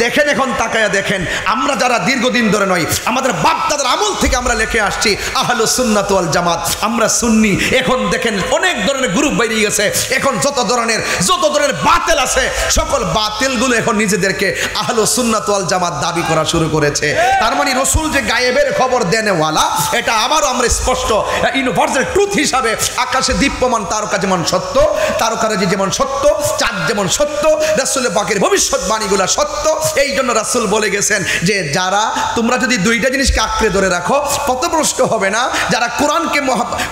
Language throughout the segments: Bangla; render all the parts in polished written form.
দেখেন, এখন তাকায়া দেখেন, আমরা যারা দীর্ঘদিন ধরে নয়, আমাদের বাপ-দাদার আমল থেকে আমরা লিখে আসছি আহলুস সুন্নাত ওয়াল জামাত, আমরা সুন্নি। এখন দেখেন অনেক ধরনের গ্রুপ বেরিয়ে গেছে, এখন যত ধরনের বাতিল আছে, সকল বাতিলগুলো এখন নিজেদেরকে আহলুস সুন্নাত ওয়াল জামাত দাবি করা শুরু করেছে। তার মানে রসুল যে গায়েবের খবর দেনেওয়ালা, এটা আবারও আমরা স্পষ্ট ইউনিভার্সাল ট্রুথ হিসাবে, আকাশে দীপ্যমান তারকা যেমন সত্য, তারকারাজি যেমন সত্য, চাঁদ যেমন সত্য, রাসূল পাকের ভবিষ্যৎবাণীগুলো সত্য। এই জন্য রাসূল বলে গেছেন যে যারা তোমরা যদি দুইটা জিনিসকে আঁকড়ে ধরে রাখো, পথভ্রষ্ট হবে না, যারা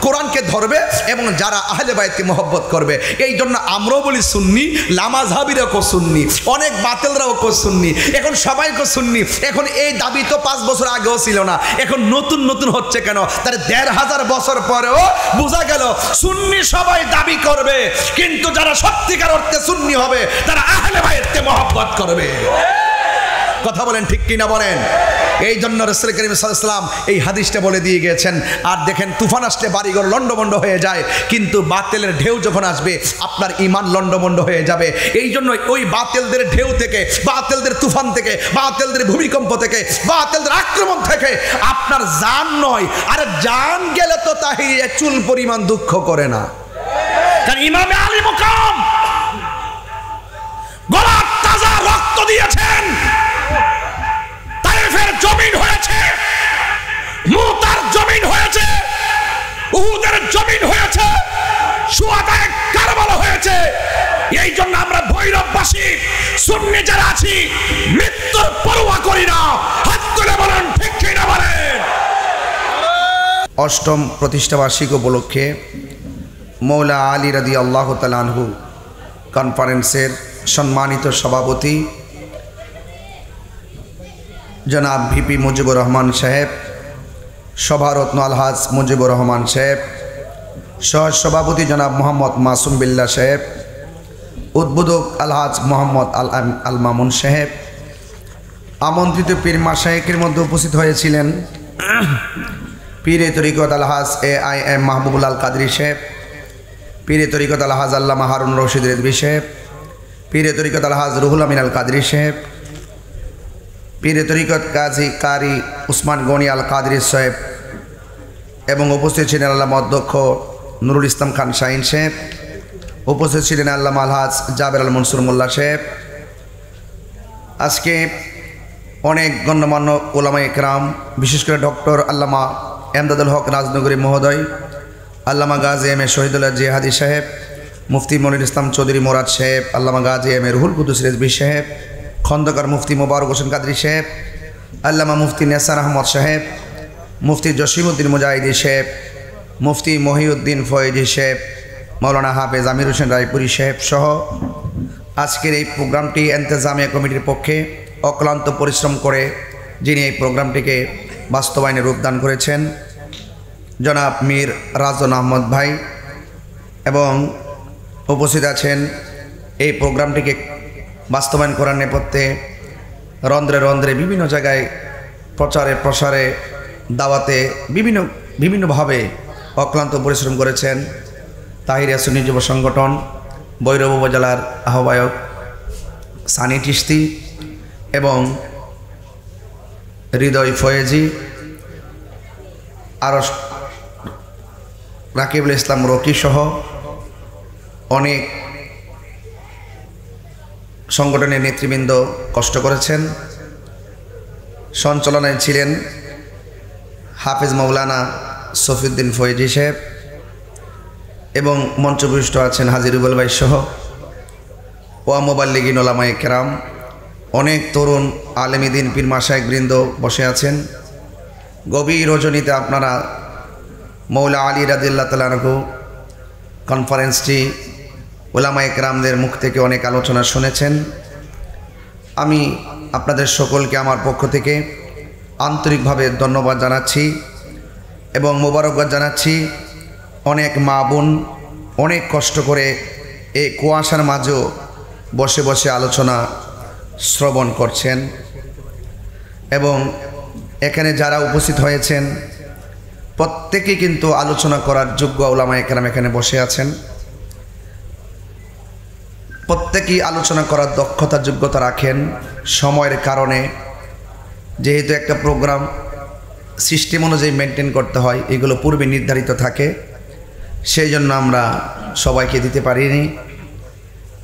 কোরআনকে ধরবে এবং যারা আহলে বাইতকে মহব্বত করবে। এই জন্য আমরাও বলি সুন্নি, লামাযহাবিরাও কো সুন্নি, অনেক বাতিলরাও কো সুন্নি, এখন সবাই কো সুন্নি। এখন এই দাবি তো 5 বছর আগেও ছিল না, এখন নতুন নতুন হচ্ছে কেন? তার 1500 বছর পরেও বোঝা গেল সুন্নি সবাই দাবি করবে, কিন্তু যারা সত্যিকার অর্থে সুন্নি হবে তারা আহলে বাইতকে মহব্বত করবে। কথা বলেন ঠিক কিনা বলেন? এই জন্য রাসূল করিম সাল্লাল্লাহু আলাইহি ওয়াসাল্লাম এই হাদিসটা বলে দিয়ে গেছেন। আর দেখেন, তুফান আসলে বাড়িঘর লন্ডভন্ড হয়ে যায়, কিন্তু বাতিলের ঢেউ যখন আসবে আপনার ঈমান লন্ডভন্ড হয়ে যাবে। এই জন্য ওই বাতিলদের ঢেউ থেকে, বাতিলদের তুফান থেকে, বাতিলদের ভূমিকম্প থেকে, বাতিলদের আক্রমণ থেকে আপনার জান নয়, আরে জান গেলে তো তাহির চুল পরিমাণ দুঃখ করে না। কারণ ইমামে আলী মুকাম গলার তাজা রক্ত দিয়েছেন, তায়েফের জমিন হয়েছে, মুতার জমিন হয়েছে, উহুদের জমিন হয়েছে, শুহাদায়ে কারবালা হয়েছে। এই জন্য আমরা ভৈরববাসী সুন্নি যারা আছি মৃত্যুর পরোয়া করি না। হাত তুলে বলেন ঠিক কিনা বলেন? অষ্টম প্রতিষ্ঠাবার্ষিকী উপলক্ষে মৌলা আলী রাদিয়াল্লাহু তাআলা আনহু কনফারেন্সের সম্মানিত সভাপতি জনাব ভিপি মুজিবুর রহমান সাহেব, সভারত্ন আলহাজ মুজিবুর রহমান সাহেব, সহ সভাপতি জনাব মোহাম্মদ মাসুম বিল্লাহ সাহেব, উদ্বোধক আলহাজ মোহাম্মদ আল মামুন সাহেব, আমন্ত্রিত পীর মাশায়েখের মধ্যে উপস্থিত হয়েছিলেন পীরে তরিকত আলহাজ AIM মাহবুবুল আল কাদরি সাহেব, পীরে তরিকত আলহাজ আল্লামা হারুন রশিদ রেজভী সাহেব, পীরে তরিকত আলহাজ রুহুল আমিন আল কাদরি সাহেব, পীরে তরিকত কাজী কারি উসমান গনি আল কাদরি সাহেব, এবং উপস্থিত ছিলেন আল্লামা অধ্যক্ষ নুরুল ইসলাম খান শাহিন সাহেব, উপস্থিত ছিলেন আল্লামা আলহাজ জাবের আল মনসুর মোল্লা সাহেব। আজকে অনেক গণ্যমান্য ওলামায়ে কেরাম, বিশেষ করে ডক্টর আল্লামা এমদাদুল হক রাজনগরী মহোদয়, আল্লামা গাজী এম এ শহীদুল্লাহ জিহাদি সাহেব, মুফতি মনির ইসলাম চৌধুরী মোরাদ সাহেব, আল্লামা গাজী এম এ রুহুল কুদ্দুস রেজভী সাহেব, খন্দকার মুফতি মোবারক হোসেন কাদরি সাহেব, আল্লামা মুফতি নেসার আহমদ সাহেব, মুফতি জসিমউদ্দিন মুজাহিদি সাহেব, মুফতি মহিউদ্দিন ফয়েজি সাহেব, মৌলানা হাফেজ আমির হোসেন রায়পুরি সাহেব সহ আজকের এই প্রোগ্রামটি ইন্তেজামিয়া কমিটির পক্ষে অক্লান্ত পরিশ্রম করে যিনি এই প্রোগ্রামটিকে বাস্তবায়নে রূপদান করেছেন জনাব মীর রাজন আহমদ ভাই, এবং উপস্থিত আছেন এই প্রোগ্রামটিকে বাস্তবায়ন করার নেপথ্যে রন্ধ্রে রন্ধ্রে বিভিন্ন জায়গায় প্রচারে প্রসারে দাওয়াতে বিভিন্নভাবে অক্লান্ত পরিশ্রম করেছেন তাহিরিয়া সুন্নি যুব সংগঠন ভৈরব উপজেলার আহ্বায়ক সানি চিশতি এবং হৃদয় ফয়েজি, আরও রাকিবুল ইসলাম রকি সহ অনেক সংগঠনের নেতৃবৃন্দ কষ্ট করেছেন। সঞ্চালনায় ছিলেন হাফেজ মৌলানা সফিউদ্দিন ফয়েজি সাহেব এবং মঞ্চপুষ্ট আছেন হাজী রুবেল ভাই সহ ওয়া মুবাল্লিগিন উলামায়ে কেরাম, অনেক তরুণ আলেম দ্বীন পীর মাশায়েখ বৃন্দ বসে আছেন। গভীর রজনীতে আপনারা মৌলা আলী রাদিয়াল্লাহু তাআলা আনহু কনফারেন্সটি উলামায়ে কেরামদের মুখ থেকে অনেক আলোচনা শুনেছেন। আমি আপনাদের সকলকে আমার পক্ষ থেকে আন্তরিকভাবে ধন্যবাদ জানাচ্ছি এবং মোবারকবাদ জানাচ্ছি। অনেক মা বোন অনেক কষ্ট করে এই কুয়াশার মাঝেও বসে বসে আলোচনা শ্রবণ করছেন এবং এখানে যারা উপস্থিত হয়েছেন প্রত্যেকেই কিন্তু আলোচনা করার যোগ্য উলামায়ে কেরাম এখানে বসে আছেন। প্রত্যেকেই আলোচনা করার দক্ষতা যোগ্যতা রাখেন। সময়ের কারণে যেহেতু একটা প্রোগ্রাম সিস্টেম অনুযায়ী মেনটেন করতে হয়, এগুলো পূর্বে নির্ধারিত থাকে, সেই জন্য আমরা সবাইকে দিতে পারিনি।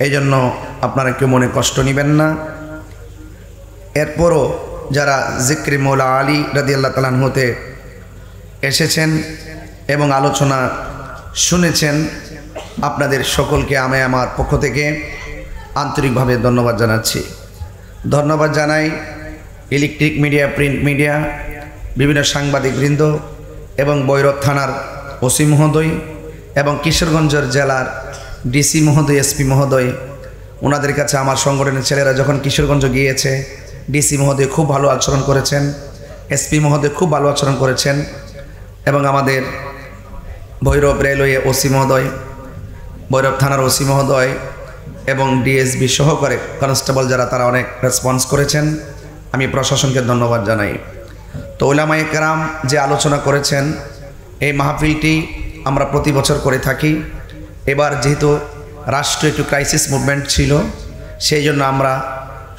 এই জন্য আপনারা কেউ মনে কষ্ট নেবেন না। এরপরও যারা জিক্রে মৌলা আলী রাদিয়াল্লাহু তাআলা আনহুতে এসেছেন এবং আলোচনা শুনেছেন, আপনাদের সকলকে আমি আমার পক্ষ থেকে আন্তরিকভাবে ধন্যবাদ জানাচ্ছি। ধন্যবাদ জানাই ইলেকট্রিক মিডিয়া, প্রিন্ট মিডিয়া, বিভিন্ন সাংবাদিকবৃন্দ এবং ভৈরব থানার ওসি মহোদয় এবং কিশোরগঞ্জের জেলার ডিসি মহোদয়, এসপি মহোদয়। ওনাদের কাছে আমার সংগঠনের ছেলেরা যখন কিশোরগঞ্জ গিয়েছে, ডিসি মহোদয় খুব ভালো আচরণ করেছেন, এসপি মহোদয় খুব ভালো আচরণ করেছেন এবং আমাদের ভৈরব রেলওয়ে ওসি মহোদয়, ভৈরব থানার ওসি মহোদয় এবং ডিএসবি সহকারে কনস্টেবল যারা, তারা অনেক রেসপন্স করেছেন। আমি প্রশাসনকে ধন্যবাদ জানাই। তো উলামায়ে কেরাম যে আলোচনা করেছেন, এই মাহফিলটি আমরা প্রতি বছর করে থাকি। এবার যেহেতু রাষ্ট্র একটু ক্রাইসিস মুভমেন্ট ছিল, সেই জন্য আমরা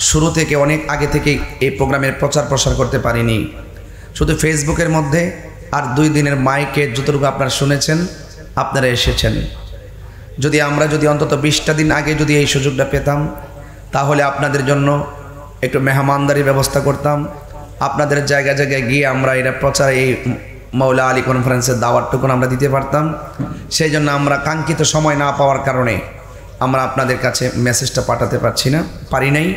শুরু থেকে অনেক আগে থেকেই এই প্রোগ্রামের প্রচার প্রসার করতে পারিনি। শুধু ফেসবুকের মধ্যে আর 2 দিনের মাইকে যতটুকু আপনারা শুনেছেন, আপনারা এসেছেন। আমরা যদি অন্তত 20টা দিন আগে যদি এই সুযোগটা পেতাম, তাহলে আপনাদের জন্য একটু মেহমানদারির ব্যবস্থা করতাম। আপনাদের জায়গায় জায়গায় গিয়ে আমরা এটা প্রচার, এই মৌলা আলী কনফারেন্সের দাওয়াতটুকু আমরা দিতে পারতাম। সেই জন্য আমরা কাঙ্ক্ষিত সময় না পাওয়ার কারণে আমরা আপনাদের কাছে মেসেজটা পাঠাতে পারি নাই।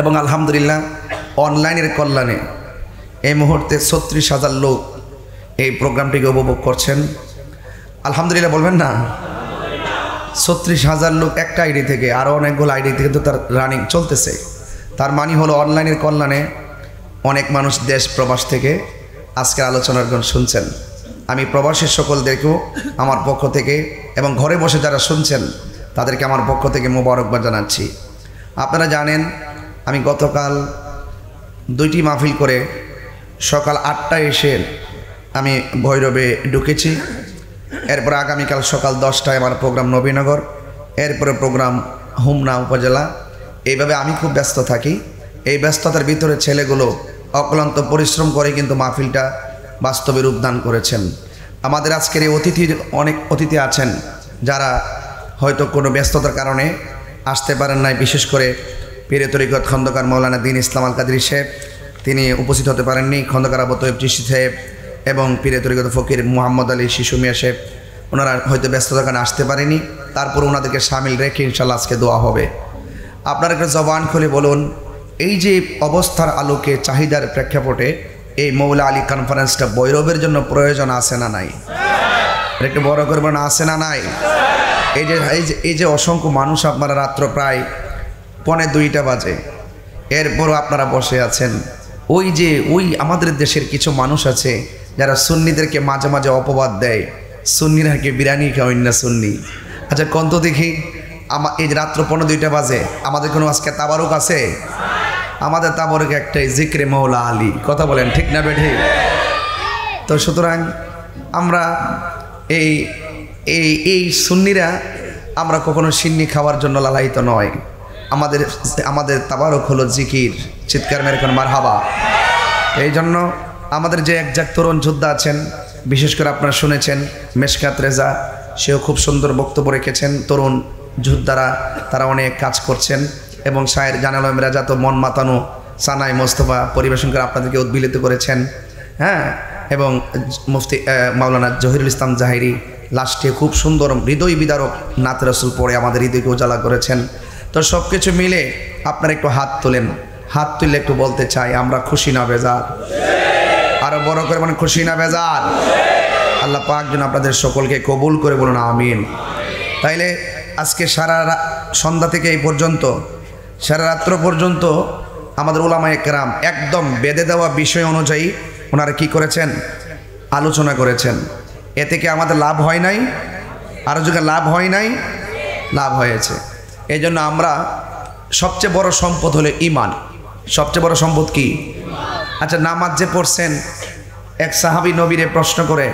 এবং আলহামদুলিল্লাহ অনলাইনের কল্যাণে এই মুহূর্তে 36,000 লোক এই প্রোগ্রামটিকে উপভোগ করছেন। আলহামদুলিল্লাহ বলবেন না? 36,000 লোক একটা আইডি থেকে, আরও অনেকগুলো আইডি থেকে তো তার রানিং চলতেছে। তার মানে হলো অনলাইনের কল্যাণে অনেক মানুষ দেশ প্রবাস থেকে আজকের আলোচনার শুনছেন। আমি প্রবাসীর সকলদেরকেও আমার পক্ষ থেকে এবং ঘরে বসে যারা শুনছেন তাদেরকে আমার পক্ষ থেকে মোবারকবাদ জানাচ্ছি। আপনারা জানেন আমি গতকাল 2টি মাহফিল করে সকাল 8টায় এসে আমি ভৈরবে ঢুকেছি। এরপরে আগামীকাল সকাল 10টায় আমার প্রোগ্রাম নবীনগর, এরপরে প্রোগ্রাম হোমনা উপজেলা। এইভাবে আমি খুব ব্যস্ত থাকি। এই ব্যস্ততার ভিতরে ছেলেগুলো অক্লান্ত পরিশ্রম করে কিন্তু মাহফিলটা বাস্তবে রূপদান করেছেন। আমাদের আজকের এই অনেক অতিথি আছেন যারা হয়তো কোনো ব্যস্ততার কারণে আসতে পারেন নাই। বিশেষ করে পীরে তরিকত খন্দকার মৌলানা দ্বীন ইসলাম আল কাদরি সাহেব, তিনি উপস্থিত হতে পারেননি। খন্দকার আবু তৈয়ব চিশতি সাহেব এবং পীরে তরিকত ফকির মুহাম্মদ আলী শিশু মিয়া সাহেব, ওনারা হয়তো ব্যস্ততার কারণে আসতে পারেনি। তারপর ওনাদেরকে সামিল রেখে ইনশাল্লাহ আজকে দোয়া হবে। আপনারা একটা জবান খুলে বলুন, এই যে অবস্থার আলোকে চাহিদার প্রেক্ষাপটে এই মৌলা আলী কনফারেন্সটা ভৈরবের জন্য প্রয়োজন আছে না নাই? একটু বড় করবেন, আছে না নাই? এই যে অসংখ্য মানুষ, আপনারা রাত্র প্রায় 1:45 বাজে, এরপরও আপনারা বসে আছেন। ওই আমাদের দেশের কিছু মানুষ আছে যারা সুন্নিদেরকে মাঝে মাঝে অপবাদ দেয়, সুন্নিরা কি বিরিয়ানি খাওয়েন না সুন্নি। আচ্ছা কন্ত দেখি, এই রাত্র 1:45 বাজে আমাদের কোনো আজকে তাবারুক আছে? আমাদের তাবারুক একটাই, জিক্রে মৌলা আলী। কথা বলেন ঠিক না বেঠে? তো সুতরাং আমরা এই সুন্নিরা আমরা কখনো সিন্নি খাওয়ার জন্য লালায়িত নয়। আমাদের তাবারুক হলো জিকির। চিৎকার মেরে কোন মারহাবা। এই জন্য আমাদের যে একজাক তরুণ যোদ্ধা আছেন, বিশেষ করে আপনারা শুনেছেন মেশকাত রেজা, সেও খুব সুন্দর বক্তব্য রেখেছেন। তরুণ যোদ্ধারা তারা অনেক কাজ করছেন এবং শায়ের জানালম রাজা তো মন মাতানো সানাই মোস্তফা পরিবেশন করে আপনাদেরকে উদ্বিলিত করেছেন। হ্যাঁ, এবং মুফতি মাওলানা জহিরুল ইসলাম জাহিরি লাস্টে খুব সুন্দর হৃদয় বিদারক নাত রসুল পড়ে আমাদের হৃদয়কে উজালা করেছেন। তো সব কিছু মিলে আপনারা একটু হাত তোলেন। হাত তুললে একটু বলতে চাই, আমরা খুশি না বেজার? আরো বড় করে মানে খুশি না বেজার? আল্লাহ পাক যেন আপনাদের সকলকে কবুল করে বলুন আমিন। তাইলে আজকে সারা সন্ধ্যা থেকে এই পর্যন্ত, সারা রাত্র পর্যন্ত আমাদের উলামায়ে কেরাম একদম বেঁধে দেওয়া বিষয় অনুযায়ী ওনারা কি করেছেন? আলোচনা করেছেন। এতে কি আমাদের লাভ হয় নাই? আরো যুগে লাভ হয় নাই? লাভ হয়েছে। এই জন্য আমরা সবচেয়ে বড় সম্পদ হলো ঈমান। সবচেয়ে বড় সম্পদ কি? আচ্ছা, নামাজ যে পড়ছেন, এক সাহাবী নবীরে প্রশ্ন করে,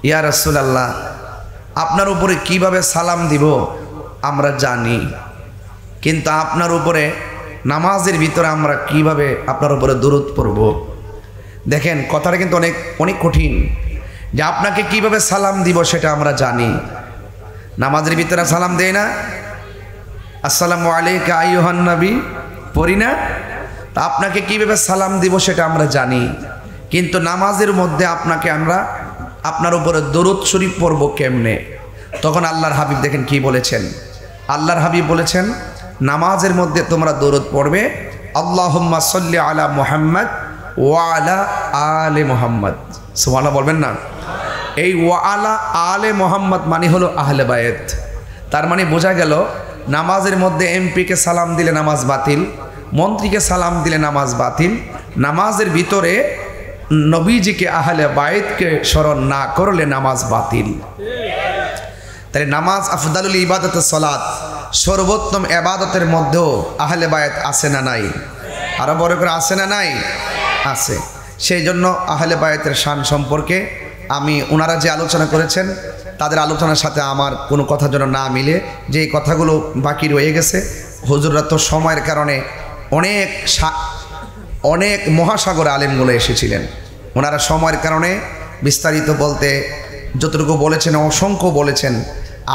ইয়া রাসূলুল্লাহ, আপনার উপরে কিভাবে সালাম দিব আমরা জানি, কিন্তু আপনার উপরে নামাজের ভিতরে আমরা কিভাবে আপনার উপরে দরুদ পড়ব? দেখেন কথাটা কিন্তু অনেক অনেক কঠিন, যে আপনাকে কিভাবে সালাম দিব সেটা আমরা জানি। নামাজের ভিতরে সালাম দেয় না, আসসালামু আলাইকা আইয়ুহান নবী পড়ি না? তা আপনাকে কিভাবে সালাম দিব সেটা আমরা জানি, কিন্তু নামাজের মধ্যে আপনার উপরে দরুদ শরীফ পড়ব কেমনে? তখন আল্লাহর হাবিব দেখেন কি বলেছেন। আল্লাহর হাবিব বলেছেন, নামাজের মধ্যে তোমরা দরুদ পড়বে, আল্লাহুম্মা সাল্লি আলা মুহাম্মদ ওয়া আলা আলে মুহাম্মদ। সুবহানাল্লাহ বলবেন না? এই ওয়া আলা আলে মুহাম্মদ মানে হলো আহলে বায়েত। তার মানে বোঝা গেল নামাজের মধ্যে এমপিকে সালাম দিলে নামাজ বাতিল, মন্ত্রীকে সালাম দিলে নামাজ বাতিল, নামাজের ভিতরে নবীজিকে আহলে বায়েতকে স্মরণ না করলে নামাজ বাতিল। তাই নামাজ আফদালুল ইবাদত সালাত, সর্বোত্তম ইবাদতের মধ্যেও আহলে বায়েত আছে না নাই? আরো বড় করে আছে না নাই? আছে। সেই জন্য আহলে বায়েতের শান সম্পর্কে ওনারা যে আলোচনা করেছেন তাদের আলোচনার সাথে আমার কোনো কথা যেন না মিলে, যে কথাগুলো বাকি রয়ে গেছে। হুজুররা তো সময়ের কারণে অনেক মহাসাগরে আলেমগুলো এসেছিলেন, ওনারা সময়ের কারণে বিস্তারিত বলতে যতটুকু বলেছেন অসংখ্য বলেছেন।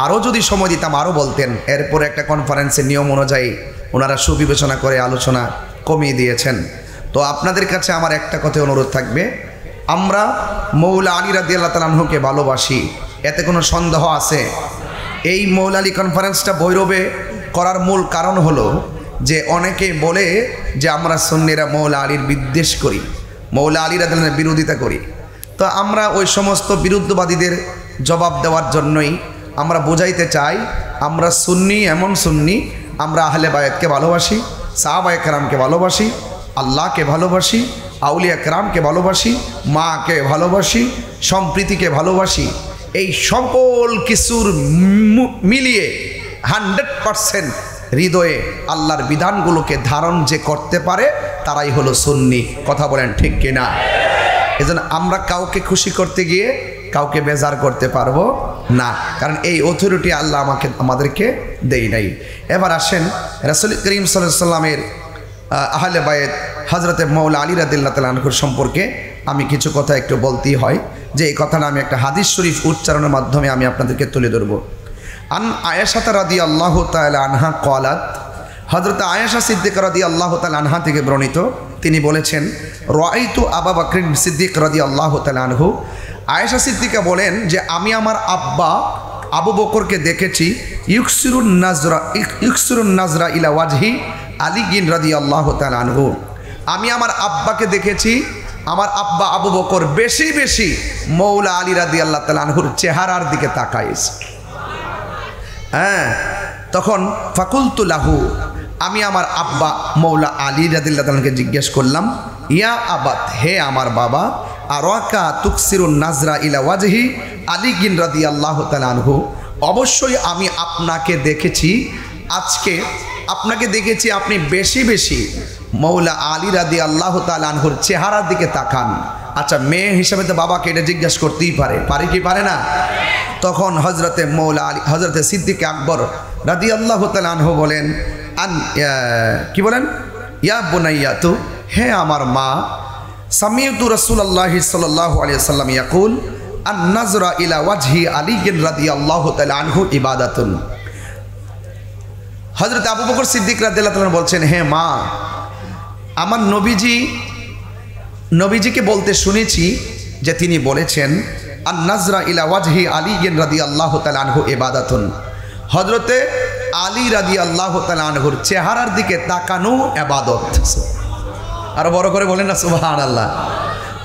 আরও যদি সময় দিতাম আরও বলতেন। এরপর একটা কনফারেন্সের নিয়ম অনুযায়ী ওনারা সুবিবেচনা করে আলোচনা কমিয়ে দিয়েছেন। তো আপনাদের কাছে আমার একটা কথা অনুরোধ থাকবে, আমরা মৌলা আলী রাদিয়াল্লাহু তাআলা আনহুকে ভালোবাসি, এতে কোনো সন্দেহ আছে? এই মৌলা আলী কনফারেন্সটা ভৈরবে করার মূল কারণ হলো যে অনেকে বলে যে আমরা সুন্নিরা মৌলা আলীর বিদ্বেষ করি, মৌলা আলী রাদিয়াল্লাহু তাআলার বিরোধিতা করি। তো আমরা ওই সমস্ত বিরুদ্ধবাদীদের জবাব দেওয়ার জন্যই আমরা বোঝাইতে চাই, আমরা সুন্নি, এমন সুন্নি আমরা আহলে বায়েতকে ভালোবাসি, সাহাবায়ে কেরামকে ভালোবাসি, আল্লাহকে ভালোবাসি, আউলিয়া কেরামকে ভালোবাসি, মাকে ভালোবাসি, সম্প্রীতিকে ভালোবাসি। এই সকল কিছুর মিলিয়ে 100% হৃদয়ে আল্লাহর বিধানগুলোকে ধারণ যে করতে পারে তারাই হলো সুন্নি। কথা বলেন ঠিক কিনা? এজন্য আমরা কাউকে খুশি করতে গিয়ে কাউকে বেজার করতে পারবো না, কারণ এই অথরিটি আল্লাহ আমাদেরকে দেই নাই। এবার আসেন রাসূল করিম সাল্লাল্লাহু আলাইহি ওয়াসাল্লামের আহলে বায়েত হযরতে মাওলা আলী রাদিয়াল্লাহু তাআলা আনহুর সম্পর্কে আমি কিছু কথা একটু বলতেই হয়, যে এই কথাটা আমি একটা হাদিস শরীফ উচ্চারণের মাধ্যমে আমি আপনাদেরকে তুলে ধরব। আন আয়েশা রাদিয়াল্লাহু তাআলা আনহা ক্বালাত, হযরত আয়েশা সিদ্দিকা রাদিয়াল্লাহু তাআলা আনহা থেকে বর্ণিত, তিনি বলেছেন, রাআইতু আবু বকর সিদ্দিক রাদিয়াল্লাহু তাআলা আনহু, আয়েশা সিদ্দিকা বলেন যে আমি আমার আব্বা আবু বকরকে দেখেছি, ইউকসিরুন নাজরা ইলা ওয়াজহি আলী রাদিয়াল্লাহু তাআলা আনহু, আমি আমার আব্বাকে দেখেছি, আমার আব্বা আবু বকর বেশি বেশি মৌলা আলী রাদিয়াল্লাহু তাআলা আনহুর চেহারার দিকে তাকাইছে। হ্যাঁ, তখন ফাকুলতু লাহু, আমি আমার আব্বা মৌলা আলী রাদিয়াল্লাহু তাআলাকে জিজ্ঞেস করলাম, ইয়া আবাত, হে আমার বাবা, আরাকা তুকসিরুন নাজরা ইলা ওয়াজহি আলী রাদিয়াল্লাহু তাআলা আনহু, অবশ্যই আমি আপনাকে দেখেছি, আজকে আপনাকে দেখেছি আপনি বেশি বেশি মৌলা আলী রাদিয়াল্লাহু তাআলা আনহুর চেহারার দিকে তাকান। আচ্ছা, মেয়ে হিসাবে তো বাবাকে এটা জিজ্ঞাসা করতেই পারে কি পারে না? তখন হযরতে মৌলা আলী, হযরতে সিদ্দিক আকবর রাদিয়াল্লাহু তাআলা আনহু বলেন, কি বলেন? ইয়া বুনাইয়াতু, হে আমার মা, সামিউতু রাসূলুল্লাহি সাল্লাল্লাহু আলাইহি ওয়াসাল্লাম ইয়াকুল, আন নাজরা ইলা ওয়াজহি আলী রাদিয়াল্লাহু তাআলা আনহু ইবাদাতুন। হযরত আবু বকর সিদ্দিক রাদিয়াল্লাহু তাআলা বলছেন, হে মা, আমার নবীজিকে বলতে শুনেছি যে তিনি বলেছেন, আন নাজরা ইলা ওয়াজহি আলী রাদিয়াল্লাহু তাআলা আনহু ইবাদাতুন, হযরতে আলী রাদিয়াল্লাহু তাআলা আনহুর চেহারার দিকে তাকানো ইবাদত। আর বড় করে বলেন না সুবহানাল্লাহ।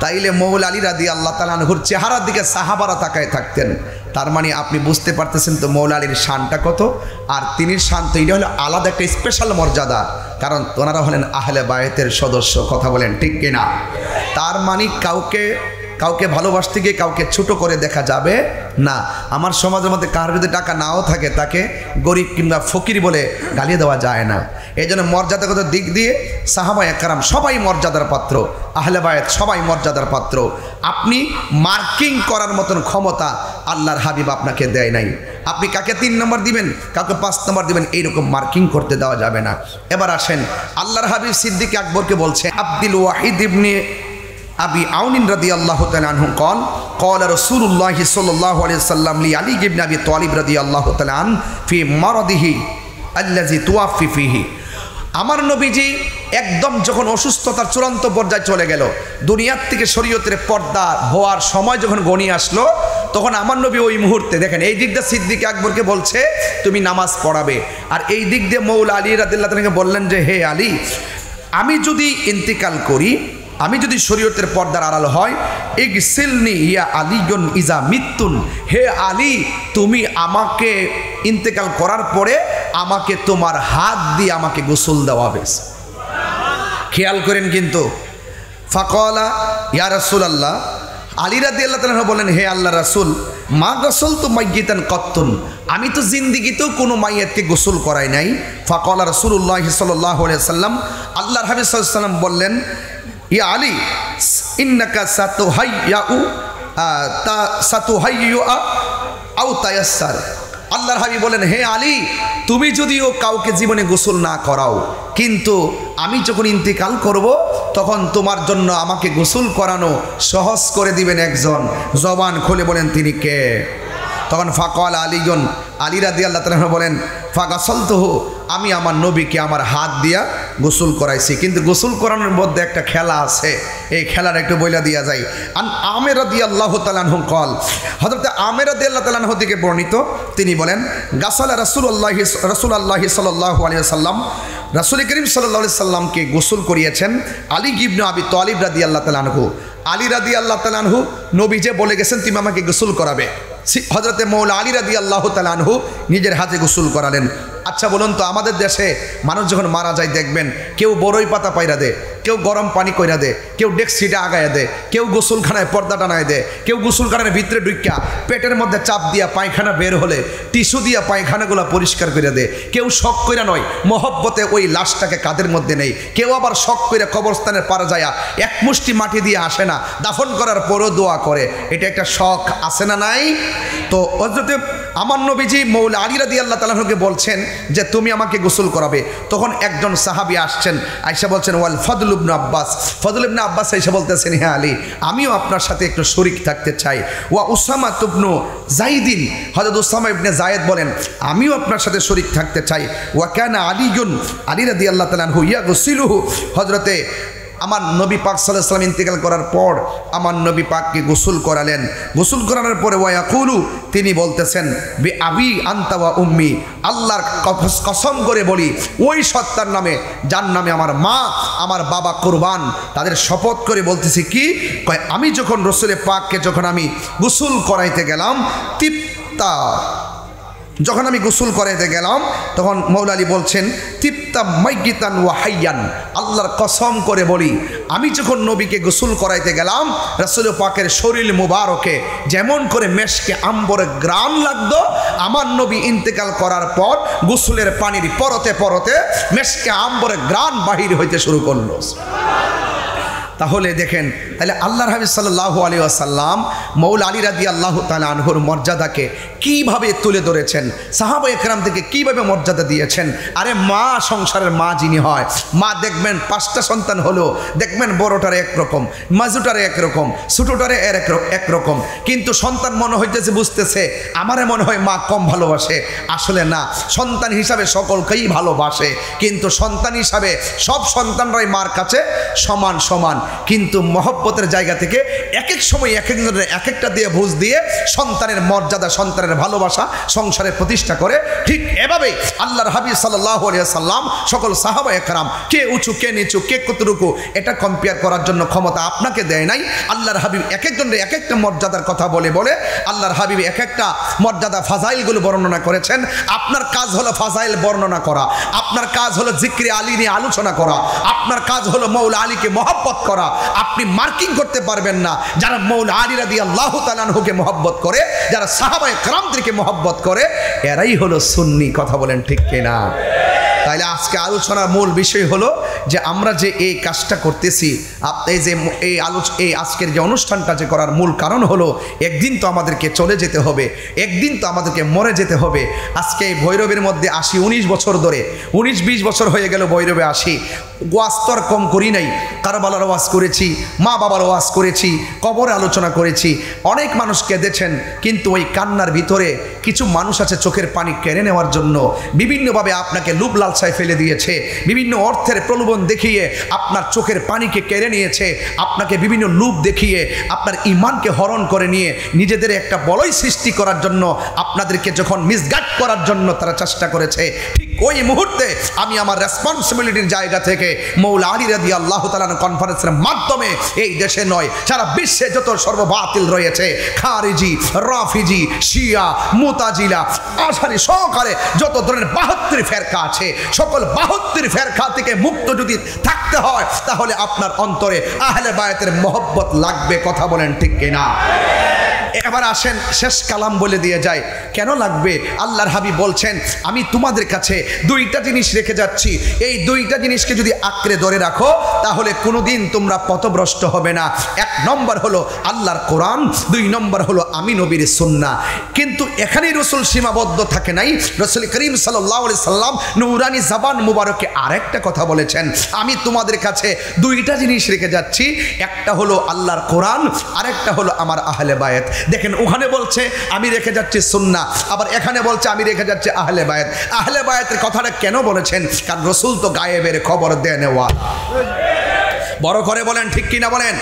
তাইলে মৌলা আলী রাদিয়াল্লাহু তাআলা আনহুর চেহারার দিকে সাহাবারা তাকায় থাকতেন। তার মানে আপনি বুঝতে পারতেছেন তো মৌলা আলীর শানটা কত। আর তিনি শান তো এটা হলো আলাদা একটা স্পেশাল মর্যাদা, কারণ ওনারা হলেন আহলে বায়েতের সদস্য। কথা বলেন ঠিক কিনা? তার মানে কাউকে ভালোবাসতে গিয়ে কাউকে ছোট করে দেখা যাবে না। আমার সমাজের মধ্যে কার যদি টাকা নাও থাকে তাকে গরিব কিংবা ফকির বলে গালিয়ে দেওয়া যায় না। এই জন্য মর্যাদাগত দিক দিয়ে সাহাবায়ে কেরাম সবাই মর্যাদার পাত্র, আহলে বায়েত সবাই মর্যাদার পাত্র। আপনি মার্কিং করার মতন ক্ষমতা আল্লাহর হাবিব আপনাকে দেয় নাই। আপনি কাকে 3 নম্বর দিবেন, কাকে 5 নম্বর দিবেন, এইরকম মার্কিং করতে দেওয়া যাবে না। এবার আসেন আল্লাহর হাবিব সিদ্দিক আকবরকে বলছে, আব্দুল ওয়াহিদ ইবনে আবি আউন রাদিয়াল্লাহু তাআলা আনহু قال رسول الله صلى الله عليه وسلم لعلي بن ابي طالب رضي الله تعالى عنه في مرضه الذي توفي فيه। আমার নবীজি একদম যখন অসুস্থতার চূড়ান্ত পর্যায়ে চলে গেল, দুনিয়ার থেকে শরীয়তের পর্দা হওয়ার সময় যখন গণিয়ে আসলো, তখন আমার নবী ওই মুহূর্তে দেখেন এই দিক দিয়ে সিদ্দিক আকবরকে বলছে তুমি নামাজ পড়াবে, আর এই দিক দিয়ে মৌলা আলী রাদিয়াল্লাহু তাআলাকে বললেন যে হে আলী, আমি যদি ইন্তিকাল করি, আমি যদি শরীয়তের পর্দার আড়াল হয়, ইগসিলনি ইয়া আলীগুন ইজা মিত্তুন, হে আলী তুমি আমাকে ইন্তেকাল করার পরে আমাকে তোমার হাত দিয়ে আমাকে গোসল দেওয়াবে। খেয়াল করেন কিন্তু, ফাকালা ইয়া রাসূলুল্লাহ, আলী রাদিয়াল্লাহু তাআলা বলেন হে আল্লাহ রাসূল, মা গোসল তো মাইয়িতান কত্তুন, আমি তো জিন্দিগিতেও কোনো মাইয়াতকে গোসল করাই নাই। ফাকালা রাসূলুল্লাহ সাল্লাল্লাহু আলাইহি ওয়াসাল্লাম, আল্লাহর হাবিব সাল্লাল্লাহু আলাইহি ওয়াসাল্লাম বললেন, ইয়া আলী ইন্নাকা সাতুহাইয়্যু আও তায়াসসার। আল্লাহর হাবিব বলেন হে আলী, তুমি যদিও কাউকে জীবনে গোসল না করাও, কিন্তু আমি যখন ইন্তিকাল করব তখন তোমার জন্য আমাকে গোসল করানো সহজ করে দিবেন একজন। জবান খুলে বলেন তিনি কে? তখন ফাকাল আলীগণ, আলী রাদিয়াল্লাহু তাআলা বলেন ফাগাসলতুহু, আমি আমার নবীকে আমার হাত দিয়া গোসল করাইছি। কিন্তু গোসল করানোর মধ্যে একটা খেলা আছে, এই খেলার একটু বইলা দিয়া যায়। আমের রাদিয়াল্লাহু তাআলা আনহু কল, হযরত আমের রাদিয়াল্লাহু তাআলা আনহু থেকে বর্ণিত, তিনি বলেন গাসালা রাসূলুল্লাহি সাল্লাল্লাহু আলাইহি ওয়াসাল্লাম, রাসূল করিম সাল্লাল্লাহু আলাইহি সাল্লামকে গোসল করিয়েছেন আলী ইবনে আবি তালিব রাদিয়াল্লাহু তাআলা আনহু। আলী রাদিয়াল্লাহু তাআলা আনহু নবী যে বলে গেছেন তুমি আমাকে গোসল করাবে, হযরতে মৌলা আলী রাদিয়াল্লাহু তাআলা আনহু নিজের হাতে গোসল করালেন। আচ্ছা বলুন তো, আমাদের দেশে মানুষ যখন মারা যায় দেখবেন কেউ বড়ই পাতা পাইরা দেয়, কেউ গরম পানি কইরা দেয়, কেউ ডেক্সিটা আগায়া দেয়, কেউ গোসলখানায় পর্দা টানায় দেয়, কেউ গোসলখানার ভিতরে ঢুইকা পেটের মধ্যে চাপ দিয়া পায়খানা বের হলে টিস্যু দিয়া পায়খানাগুলো পরিষ্কার করে দেয়, কেউ শখ কইরা নয় মহব্বতে ওই লাশটাকে কাঁধের মধ্যে নেই, কেউ আবার শখ কইরা কবরস্থানের পাড়া যায়া এক মুষ্টি মাটি দিয়ে আসে না, দাফন করার পরও দোয়া করে। এটা একটা শখ আছে না নাই? তো হযরত আমার নবীজি মৌলা আলী রাদিয়াল্লাহু তাআলা আনহুকে বলছেন যে তুমি আমাকে গোসল করাবে। তখন একজন সাহাবী আসছেন, আয়েশা বলছেন ওয়াল ফদল ইবনে আব্বাস, ফদল ইবনে আব্বাস এসে বলতেছেন হে আলী, আমিও আপনার সাথে একটু শরীক থাকতে চাই। ওয়া উসামা ইবনে যায়েদিন, হযরত উসামা ইবনে যায়েদ বলেন আমিও আপনার সাথে শরীক থাকতে চাই। ওয়া কানা আলীগুন, আলী রাদিয়াল্লাহু তাআলা আনহু ইয়াগসিলুহু, হযরতে আমার নবী পাক সাল্লাল্লাহু আলাইহি ওয়াসাল্লাম ইন্তেকাল করার পর আমার নবী পাককে গোসল করালেন। গোসল করানোর পরে ওয়ায়াকুলু, তিনি বলতেছেন বি আবি আনতা ওয়া উম্মি, আল্লাহর কসম করে বলি ওই সত্তার নামে যার নামে আমার মা আমার বাবা কুরবান, তাদের শপথ করে বলতেছি কি, কয় আমি যখন রাসূল পাককে যখন আমি গোসল করাইতে গেলাম, যখন আমি গোসল করাইতে গেলাম তখন মৌলা আলী বলছেন তিপ্তা মাইয়িতান ওয়া হাইয়ান, আল্লাহর কসম করে বলি আমি যখন নবীকে গোসল করাইতে গেলাম রাসূল পাকের শরীর মুবারকে যেমন করে মেশকে আম্বরে গ্রাম লাগতো, আমার নবী ইন্তেকাল করার পর গোসলের পানির পরতে পরতে মেশকে আম্বরে গ্রাম বাহির হইতে শুরু করলো। তাহলে দেখেন, তাহলে আল্লাহর হাবিব সাল্লাল্লাহু আলাইহি ওয়াসাল্লাম মৌলা আলী রাদিয়াল্লাহু তাআলা আনহুর মর্যাদাকে কিভাবে তুলে ধরেছেন, সাহাবা একরাম থেকে কিভাবে মর্যাদা দিয়েছেন। আরে মা, সংসারের মা যিনি হয়, মা দেখবেন 5টা সন্তান হলো, দেখবেন বড়টারে একরকম, মাঝুটারে একরকম, ছোটটারে একরকম, কিন্তু সন্তান মনে হইতেছে বুঝতেছে আমারে মনে হয় মা কম ভালোবাসে। আসলে না, সন্তান হিসাবে সকলকেই ভালোবাসে, কিন্তু সন্তান হিসাবে সব সন্তানরাই মার কাছে সমান সমান, কিন্তু মহব্বতের জায়গা থেকে এক এক সময় এক একজনের এক একটা দিয়ে বুঝ দিয়ে সন্তানের মর্যাদা, সন্তানের ভালোবাসা সংসারে প্রতিষ্ঠা করে। ঠিক এভাবে আল্লাহর হাবিব সাল্লাল্লাহু আলাইহি ওয়াসাল্লাম সকল সাহাবা একরাম কে উঁচু কে নিচু কে কতটুকু এটা কম্পেয়ার করার জন্য ক্ষমতা আপনাকে দেয় নাই। আল্লাহর হাবিব এক একজনের এক একটা মর্যাদার কথা বলে বলে আল্লাহর হাবিব এক একটা মর্যাদা ফাজাইলগুলো বর্ণনা করেছেন। আপনার কাজ হলো ফাজাইল বর্ণনা করা, আপনার কাজ হলো জিক্রে আলী নিয়ে আলোচনা করা, আপনার কাজ হলো মৌলা আলীকে মহব্বত করা। আপনি মার্কিং করতে পারবেন না। যারা মৌলা আলী রাদিয়াল্লাহু তাআলা আনহুকে মহব্বত করে, যারা সাহাবায়ে কেরামদেরকে মহব্বত করে, এরাই হলো সুন্নি। কথা বলেন ঠিক কিনা? তাইলে আজকে আলোচনার মূল বিষয় হলো যে আমরা যে এই কাজটা করতেছি, এই যে এই আজকের যে অনুষ্ঠানটা যে করার মূল কারণ হলো একদিন তো আমাদেরকে চলে যেতে হবে, একদিন তো আমাদেরকে মরে যেতে হবে। আজকে এই ভৈরবের মধ্যে আসি 19 বছর ধরে, 19-20 বছর হয়ে গেল ভৈরবে আসি। ওয়াজ তো আর কম করি নাই, কারবালার ওয়াজ করেছি, মা বাবার ওয়াজ করেছি, কবরে আলোচনা করেছি, অনেক মানুষ কেঁদেছেন। কিন্তু ওই কান্নার ভিতরে কিছু মানুষ আছে চোখের পানি কেড়ে নেওয়ার জন্য বিভিন্নভাবে আপনাকে লুপ লালসায় ফেলে দিয়েছে, বিভিন্ন অর্থের প্রলোভন দেখিয়ে আপনার চোখের পানিকে কেড়ে নিয়েছে, আপনাকে বিভিন্ন লুপ দেখিয়ে আপনার ইমানকে হরণ করে নিয়ে নিজেদের একটা বলয় সৃষ্টি করার জন্য আপনাদেরকে যখন মিসগাইড করার জন্য তারা চেষ্টা করেছে, ঠিক ওই মুহূর্তে আমি আমার রেসপন্সিবিলিটির জায়গা থেকে মৌলা আলী রাদিয়াল্লাহু তাআলা কনফারেন্সের মাধ্যমে এই দেশে নয় সারা বিশ্বে যত সর্ববাতিল রয়েছে, খারিজি, রাফিজি, শিয়া, মুতাজিলা, আশারি সহকারে যত ধরনের 72 ফেরকা আছে, সকল 72 ফেরকা থেকে মুক্ত যদি থাকতে হয় তাহলে আপনার অন্তরে আহলে বায়াতের মহব্বত লাগবে। কথা বলেন ঠিক কিনা? এবার আসেন শেষ কালাম বলে দিয়ে যায়। কেন লাগবে? আল্লাহর হাবিব বলছেন আমি তোমাদের কাছে দুইটা জিনিস রেখে যাচ্ছি, এই দুইটা জিনিসকে যদি আঁকড়ে ধরে রাখো তাহলে কোনোদিন তোমরা পথভ্রষ্ট হবে না। 1 নম্বর হলো আল্লাহর কোরআন, 2 নম্বর হলো আমি নবীর সুন্নাহ। কিন্তু এখানেই রসুল সীমাবদ্ধ থাকে নাই। রসুল করিম সাল্লাল্লাহু আলাইহি সাল্লাম নূরানি জবান মুবারকে আরেকটা কথা বলেছেন, আমি তোমাদের কাছে দুইটা জিনিস রেখে যাচ্ছি, একটা হলো আল্লাহর কোরআন, আরেকটা হলো আমার আহলে বায়াত। দেখেন ওখানে বলছে আমি রেখে যাচ্ছি সুন্নাহ, আবার এখানে বলছে আমি রেখে যাচ্ছি আহলে বায়াত। আহলে বায়াতের কথাটা কেন বলেছেন? কারণ রসুল তো গায়েবের খবর দেনেওয়ালা। বড় করে বলেন ঠিক কিনা বলেন?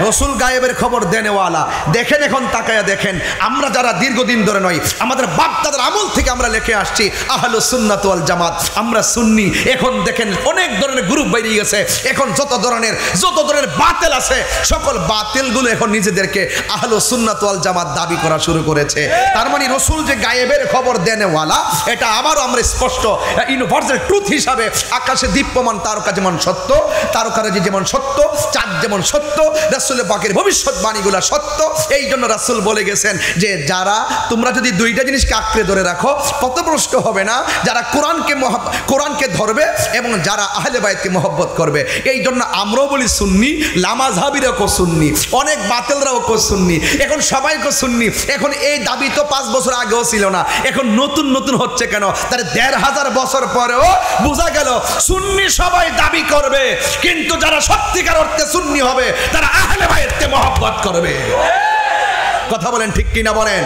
রসুল গায়েবের খবর দেনেওয়ালা। দেখেন এখন তাকায়া দেখেন, আমরা যারা দীর্ঘদিন ধরে নয় আমাদের বাপ-দাদার আমল থেকে আমরা লিখে আসছি আহলুস সুন্নাত ওয়াল জামাত, আমরা সুন্নি। এখন দেখেন অনেক ধরনের গ্রুপ বেরিয়ে গেছে, এখন যত ধরনের বাতিল আছে সকল বাতিলগুলো এখন নিজেদেরকে আহলুস সুন্নাত ওয়াল জামাত দাবি করা শুরু করেছে। তার মানে রসুল যে গায়েবের খবর দেনেওয়ালা, এটা আবারও আমরা স্পষ্ট ইউনিভার্সাল ট্রুথ হিসাবে আকাশে দীপ্যমান তারকা যেমন সত্য, তারকারাজি যেমন সত্য, চাঁদ যেমন সত্য, রাসূল পাকের ভবিষ্যৎবাণীগুলো সত্য। এই জন্য রাসূল বলে গেছেন যে যারা তোমরা যদি দুইটা জিনিসকে আঁকড়ে ধরে রাখো পথভ্রষ্ট হবে না, যারা কোরআনকে ধরবে এবং যারা আহলে বায়াতকে মহব্বত করবে। এই জন্য আমরাও বলি সুন্নি, লামাযহাবিরাও কো সুন্নি, অনেক বাতিলরাও কো সুন্নি, এখন সবাই কো সুন্নি। এখন এই দাবি তো 5 বছর আগেও ছিল না, এখন নতুন নতুন হচ্ছে কেন? তার 1500 বছর পরেও বোঝা গেল সুন্নি সবাই দাবি করবে, কিন্তু যারা সত্যিকার অর্থে সুন্নি হবে তারা আহলে বায়াতকে মহব্বত করবে। কথা বলেন ঠিক কিনা বলেন?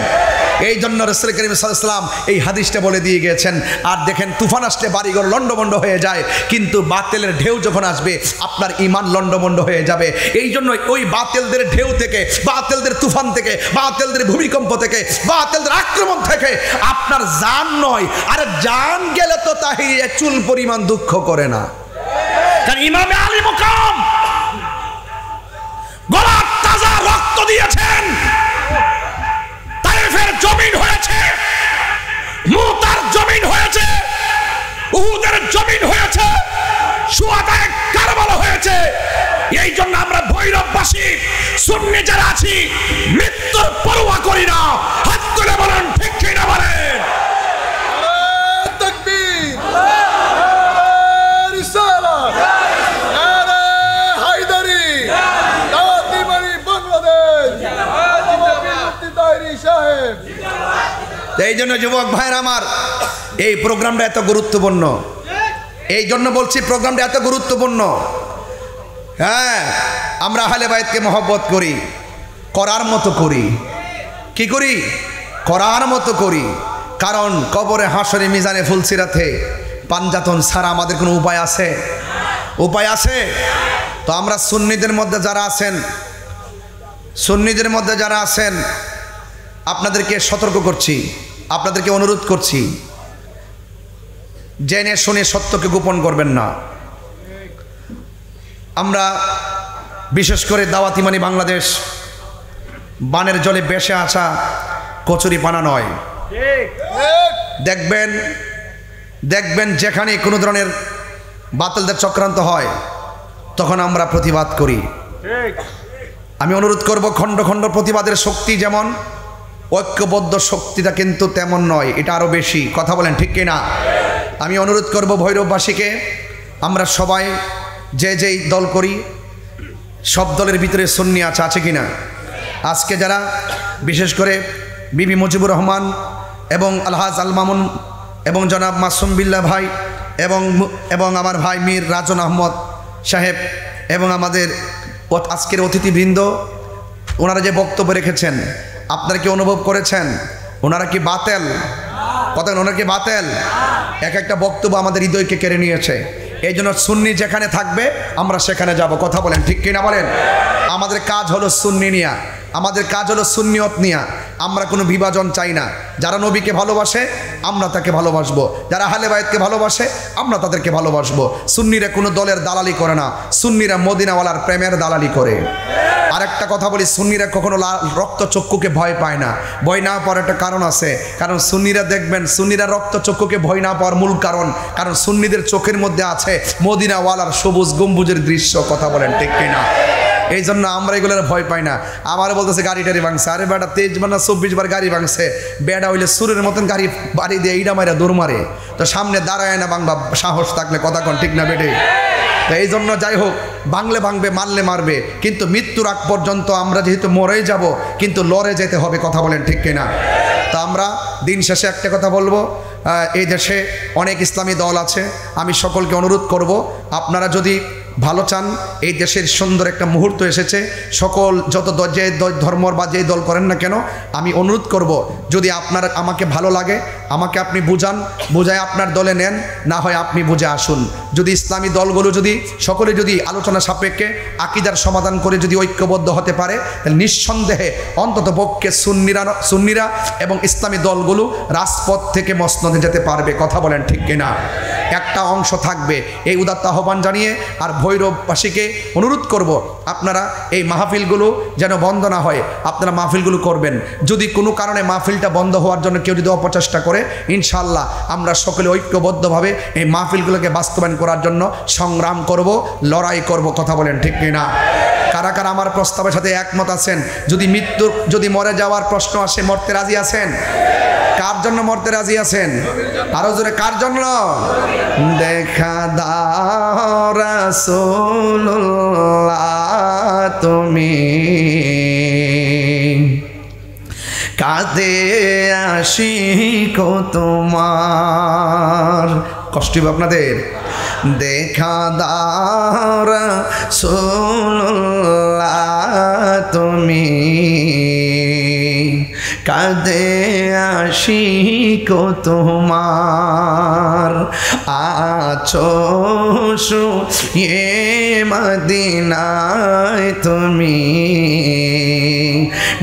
এই জন্য রাসূল করিম সাল্লাল্লাহু আলাইহি ওয়াসাল্লাম এই হাদিসটা বলে দিয়ে গিয়েছেন। আর দেখেন তুফান আসলে বাড়িঘর লন্ডভন্ড হয়ে যায়, কিন্তু বাতিলের ঢেউ যখন আসবে আপনার ঈমান লন্ডভন্ড হয়ে যাবে। এই জন্য ওই বাতিলদের ঢেউ থেকে, বাতিলদের তুফান থেকে, বাতিলদের ভূমিকম্প থেকে, বাতিলদের আক্রমণ থেকে আপনার জান নয়, আর জান গেলে তো তাহির চুল পরিমাণ দুঃখ করে না। কারণ ইমামে আলী মুকাম গলার তাজা রক্ত দিয়েছেন, তায়েফের জমিন হয়েছে, মুতার জমিন হয়েছে, উহুদের জমিন হয়েছে, শুহাদায়ে কারবালা হয়েছে। এই জন্য আমরা ভৈরববাসী সুন্নি যারা আছি মৃত্যুর পরোয়া করি না। হাত তুলে বলেন ঠিক কিনা বলেন? এই জন্য যুবক ভাইরা আমার, এই প্রোগ্রামটা এত গুরুত্বপূর্ণ। এই জন্য বলছি প্রোগ্রামটা এত গুরুত্বপূর্ণ। হ্যাঁ, আমরা আহলে বায়াতকে মহব্বত করি, করার মতো করি। কি করি? করার মতো করি। কারণ কবরে, হাসরে, মিজানে, ফুলসিরাতে পাঞ্জাতন ছাড়া আমাদের কোনো উপায় আছে? উপায় আছে? তো আমরা সুন্নিদের মধ্যে যারা আছেন আপনাদেরকে সতর্ক করছি, আপনাদেরকে অনুরোধ করছি, জেনে শুনে সত্যকে গোপন করবেন না। আমরা বিশেষ করে দাওয়াত ইমানি বাংলাদেশ বানের জলে বেসে আসা কচুরি পানা নয়। দেখবেন যেখানে কোনো ধরনের বাতিলদের চক্রান্ত হয় তখন আমরা প্রতিবাদ করি। আমি অনুরোধ করব, খণ্ড খণ্ড প্রতিবাদের শক্তি যেমন, ঐক্যবদ্ধ শক্তিটা কিন্তু তেমন নয়, এটা আরো বেশি। কথা বলেন ঠিক কিনা? আমি অনুরোধ করব ভৈরববাসীকে, আমরা সবাই যে যেই দল করি সব দলের ভিতরে সুন্নি আছে কি না? আজকে যারা বিশেষ করে বিবি মুজিবুর রহমান এবং আলহাজ আল মামুন এবং জনাব মাসুম বিল্লাহ ভাই এবং আমার ভাই মীর রাজন আহমদ সাহেব এবং আমাদের আজকের অতিথিবৃন্দ, ওনারা যে বক্তব্য রেখেছেন আপনারা কি অনুভব করেছেন ওনারা কি বাতেল? কথা ওনারা কি বাতেল? এক একটা বক্তব্য আমাদের হৃদয়কে কেড়ে নিয়েছে। এই জন্য সুন্নি যেখানে থাকবে আমরা সেখানে যাব। কথা বলেন ঠিক কিনা বলেন? আমাদের কাজ হলো সুন্নি নিয়া, আমাদের কাজ হলো সুন্নিয়ত নিয়া। আমরা কোনো বিভাজন চাই না। যারা নবীকে ভালোবাসে আমরা তাকে ভালোবাসবো, যারা আহলে বায়াতকে ভালোবাসে আমরা তাদেরকে ভালোবাসবো। সুন্নিরা কোনো দলের দালালি করে না, সুন্নিরা মদিনাওয়ালার প্রেমের দালালি করে। আরেকটা কথা বলি, সুন্নিরা কখনো রক্ত চক্ষুকে ভয় পায় না। ভয় না পাওয়ার একটা কারণ আছে, কারণ সুন্নিরা দেখবেন, সুন্নিরা রক্ত চক্ষুকে ভয় না পাওয়ার মূল কারণ সুন্নিদের চোখের মধ্যে আছে মদিনাওয়ালার সবুজ গম্বুজের দৃশ্য। কথা বলেন ঠিক কিনা? এই জন্য আমরা এগুলোর ভয় পাই না। আমার বলতেছে গাড়ি টাড়ি ভাঙছে, আরে বেটা 23 বার না 24 বার গাড়ি ভাঙছে, বেটা হইলে সুরের মতন গাড়ি বাড়ি দিয়ে এইটা মারে দৌড় মারে, তো সামনে দাঁড়ায় না বাংবা সাহস থাকলে। কথা কন ঠিক না বেটে? তো এই জন্য যাই হোক, বাংলে ভাঙবে মারলে মারবে, কিন্তু মৃত্যুর আগ পর্যন্ত আমরা যেহেতু মরেই যাব, কিন্তু লড়ে যেতে হবে। কথা বলেন ঠিক কিনা? তা আমরা দিন শেষে একটা কথা বলবো, এই দেশে অনেক ইসলামী দল আছে। আমি সকলকে অনুরোধ করব, আপনারা যদি ভালো চান, এই দেশের সুন্দর একটা মুহূর্ত এসেছে, সকল যত যে ধর্মর বা যেই দল করেন না কেন, আমি অনুরোধ করব, যদি আপনার আমাকে ভালো লাগে আমাকে আপনি বুঝায় আপনার দলে নেন, না হয় আপনি বুঝে আসুন। যদি ইসলামী দলগুলো যদি সকলে যদি আলোচনা সাপেক্ষে আকীদার সমাধান করে যদি ঐক্যবদ্ধ হতে পারে, তাহলে নিঃসন্দেহে অন্তত পক্ষে সুন্নিরা এবং ইসলামী দলগুলো রাজপথ থেকে মসনদে যেতে পারবে। কথা বলেন ঠিক কিনা? একটা অংশ থাকবে। এই উদাত্ত আহ্বান জানিয়ে আর ভৈরববাসীকে অনুরোধ করব, আপনারা এই মাহফিলগুলো যেন বন্ধ না হয়, আপনারা মাহফিলগুলো করবেন। যদি কোনো কারণে মাহফিলটা বন্ধ হওয়ার জন্য কেউ যদি অপচেষ্টা করে, ইনশাআল্লাহ আমরা সকলে ঐক্যবদ্ধভাবে এই মাহফিলগুলোকে বাস্তবায়ন করার জন্য সংগ্রাম করব, লড়াই করব। কথা বলেন ঠিক কিনা? কারা কারা আমার প্রস্তাবের সাথে একমত আছেন? যদি মরে যাওয়ার প্রশ্ন আসে, মরতে রাজি আছেন? কার জন্য মরতে রাজি আছেন? আরো জোরে, কার জন্য? দেখা দাও রাসূলুল্লাহ তুমি, কাঁদে আশিক তোমার। কষ্ট হবে আপনাদের? দেখা দাও রাসূলুল্লাহ তুমি, কাঁদে আশিক তোমার। আছো শুয়ে মদিনায় তুমি,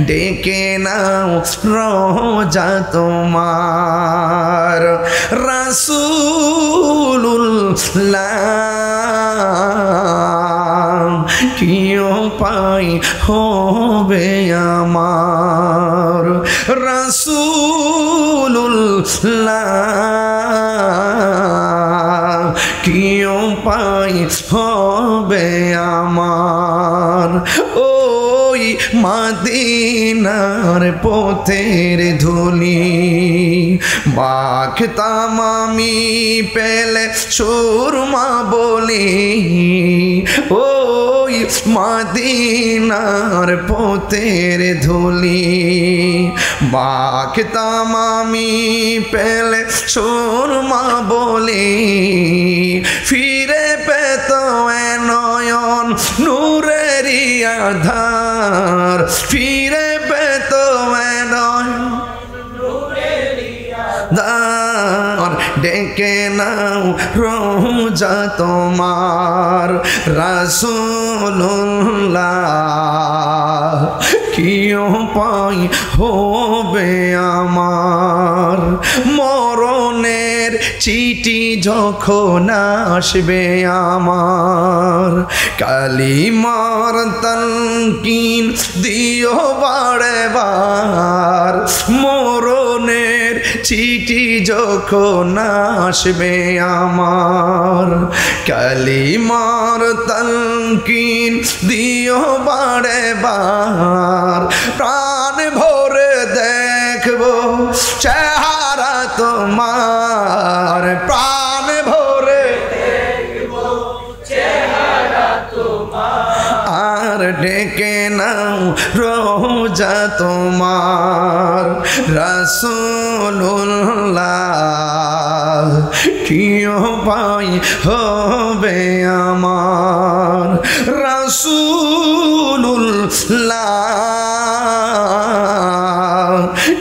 ডেকে নাও রোজা তোমার। রাসূলুল্লাহ কি উপায় হবে আমার, রাসূলুল্লাহ কি উপায় হবে আমার। ওই মদিনার পথের ধুলি মাখতাম আমি পেলে সুরমা বলি, ওই মদিনার পথের ধুলি মাখতাম আমি পেলে সুরমা বলি। ফিরে পেত নয়ন নূরেরই আধার, ফিরে পেত নয়ন ডেকে নাও রোজা তোমার। রাসূলুল্লাহ কি উপায় হবে আমার, মরণের চিঠি যখন আসবে আমার, কালিমার তালকিন দিও বারে বার। মরণের চিঠি যখন আসবে আমার, কালিমার তালকিন দিও বারে বার। প্রাণ ভরে দেখবো চেহারা তোমার, প্রাণ ডেকে নাও রোজা তোমার রাসূলুল্লাহ কি উপায় হবে আমার রাসূলুল্লাহ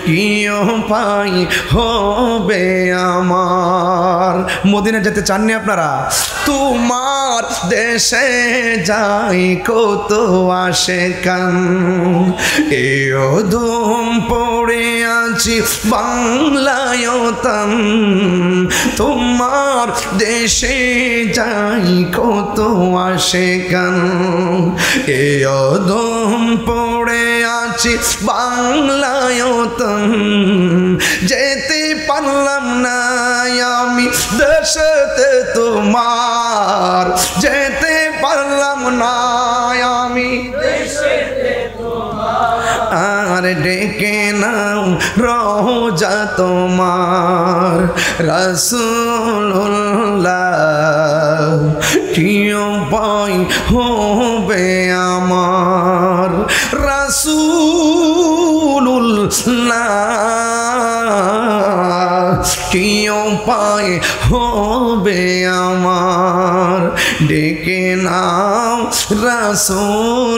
কি উপায় হবে আমার। মদিনা যেতে চাননি আপনারা? তোমার দেশে যাই কত আশেকান এ অধম পড়ে আছি বাংলায়তন তোমার দেশে যাই কত আশেকান এ অধম পড়ে আছি বাংলায়তন যেতে পারলাম না আমি দেশেতে তোমার যেতে পারলাম না আমি দেশেতে তোমার ডেকে নাও রোজা তোমার রাসূলুল্লাহ কি উপায় হবে আমার রাসূলুল্লাহ কি উপায় হবে আমার ডেকে নাও রাসূলুল্লাহ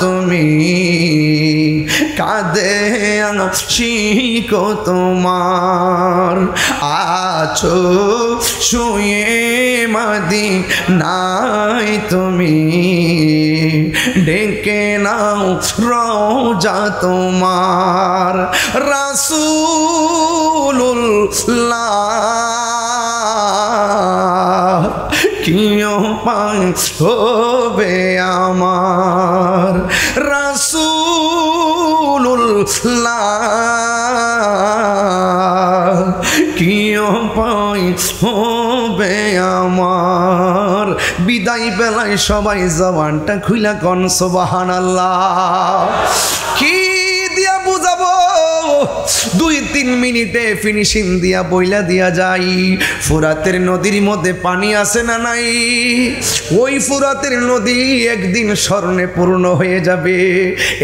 তুমি কাঁদে আশিকো তোমার আছো শুয়ে মদিনায় তুমি ডেকে নাও রোজা তোমার রাসূলুল্লাহ কি উপায় হবে আমার রাসূলুল্লাহ কি উপায় হবে আমার। বিদায় বেলায় সবাই জবানটা খুইলা কোন সুবহানাল্লাহ। কি দিয়া বুঝাবো 2-3 মিনিটে ফিনিশিং দিয়া বইলা দিয়া যাই ফুরাতের নদীর মধ্যে পানি আছে না নাই? ওই ফুরাতের নদী একদিন স্বর্ণে পূর্ণ হয়ে যাবে,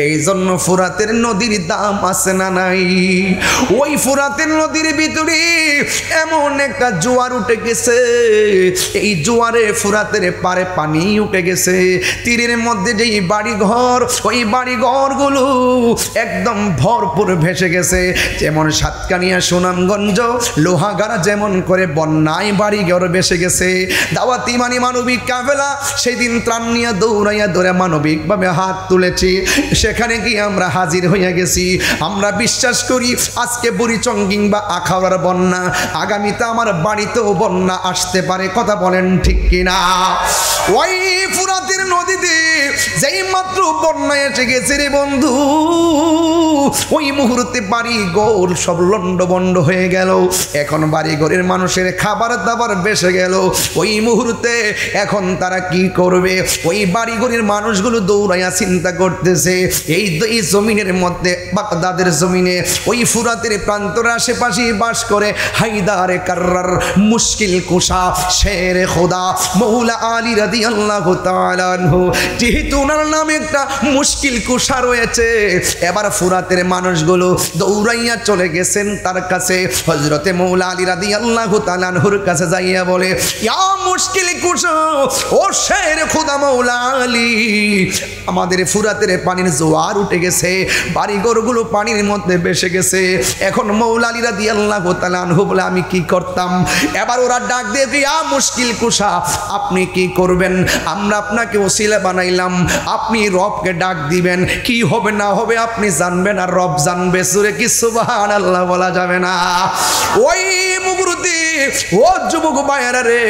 এই জন্য ফুরাতের নদীর দাম আছে না নাই? ওই ফুরাতের নদীর ভিতরে এমন একটা জোয়ার উঠে গেছে, এই জোয়ারে ফুরাতের পারে পানি উঠে গেছে। তীরের মধ্যে যেই বাড়িঘর, ওই বাড়িঘরগুলো একদম ভরপুর ভেসে গেছে। যেমন সাতকানিয়া, সুনামগঞ্জ, লোহাগাড়া যেমন করে বন্যায় বাড়িঘর ভেসে গেছে। দাওয়াতি মানবিক কাফেলা সেদিন ত্রাণ নিয়ে দৌড়াইয়া দৌড়ে মানবিকভাবে হাত তুলেছি, সেখানে গিয়ে আমরা হাজির হইয়া গেছি। আমরা বিশ্বাস করি আজকে বুড়িচং কিংবা আখাউড়ার বন্যা, আগামীতে আমার বাড়িতেও বন্যা আসতে পারে। কথা বলেন ঠিক কিনা? ওই ফুরাতের নদীতে যেই মাত্র বন্যা এসে গেছে রে বন্ধু, ওই মুহূর্তে বাড়ি ঘর সব লন্ডভন্ড হয়ে গেল। এখন বাড়ি ঘরের মানুষের খাবার দাবার বেসে গেল। ওই মুহূর্তে এখন তারা কি করবে? ওই বাড়ি ঘরের মানুষগুলো দৌড়াইয়া চিন্তা করতেছে, এই জমিনের মধ্যে বাগদাদের জমিনে ওই ফুরাতের প্রান্তর আশেপাশে বাস করে হায়দারে কাররার, মুশকিল কুশা, শের খোদা মৌলা আলী রাদিয়াল্লাহু তাআলা আনহু। যেহেতু ওনার নামে একটা মুশকিল কুশা রয়েছে, এবার ফুরাতের মানুষগুলো দৌড়াইয়া চলে গেছেন তার কাছে। হযরতে মৌলা আলী রাদিয়াল্লাহু তাআলা আনহুর কাছে যাইয়া বলে, ইয়া মুশকিল কুশা, ও শের খোদা মৌলা আলী, আমাদের ফুরাতের পানির জোয়ার উঠে গেছে, বাড়িঘরগুলো পানির মধ্যে ভেসে গেছে। এখন মৌলা আলী রাদিয়াল্লাহু তাআলা আনহু বলে, আমি কি করতাম? এবার ওরা ডাক দিয়ে, ইয়া মুশকিল কুশা, আপনি কি করবেন? আমরা আপনাকে ওসিলা বানাইলাম, আপনি রবকে ডাক দিবেন, কি হবে না হবে আপনি জানবেন আর রব জানবে। সুরে কি সুবহানাল্লাহ বলা যাবে না? ওই মুহূর্তে ও যুবক ভাইরা রে,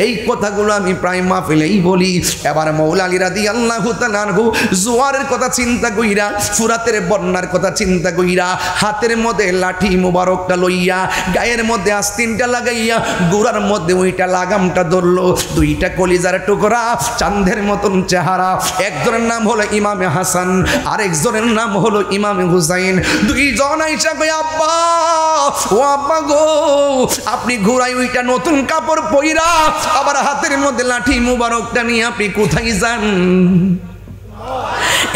এই কথাগুলো আমি প্রায় মাহফিলেই বলি। এবার মৌলা আলী রাদিয়াল্লাহু তাআলা আনহু জোয়ারের কথা চিন্তা কইরা, ফুরাতের বন্যার কথা চিন্তা কইরা, হাতের মধ্যে লাঠি মুবারকটা লইয়া, গায়ের মধ্যে আস্তিনটা লাগাইয়া, গোড়ার মধ্যে ওইটা লাগামটা ধরলো। দুইটা কলিজার টুকরা, চাঁদের মতন চেহারা, একদম একজনের নাম হলো ইমামে হাসান, আরেকজনের নাম হলো ইমামে হুসাইন। দুইজন আইসা কই আব্বা, ও আব্বা গো, আপনি ঘোড়ায় ওইটা নতুন কাপড় পইরা আবার হাতের মধ্যে লাঠি মুবারকটা নিয়ে আপনি কোথায় যান?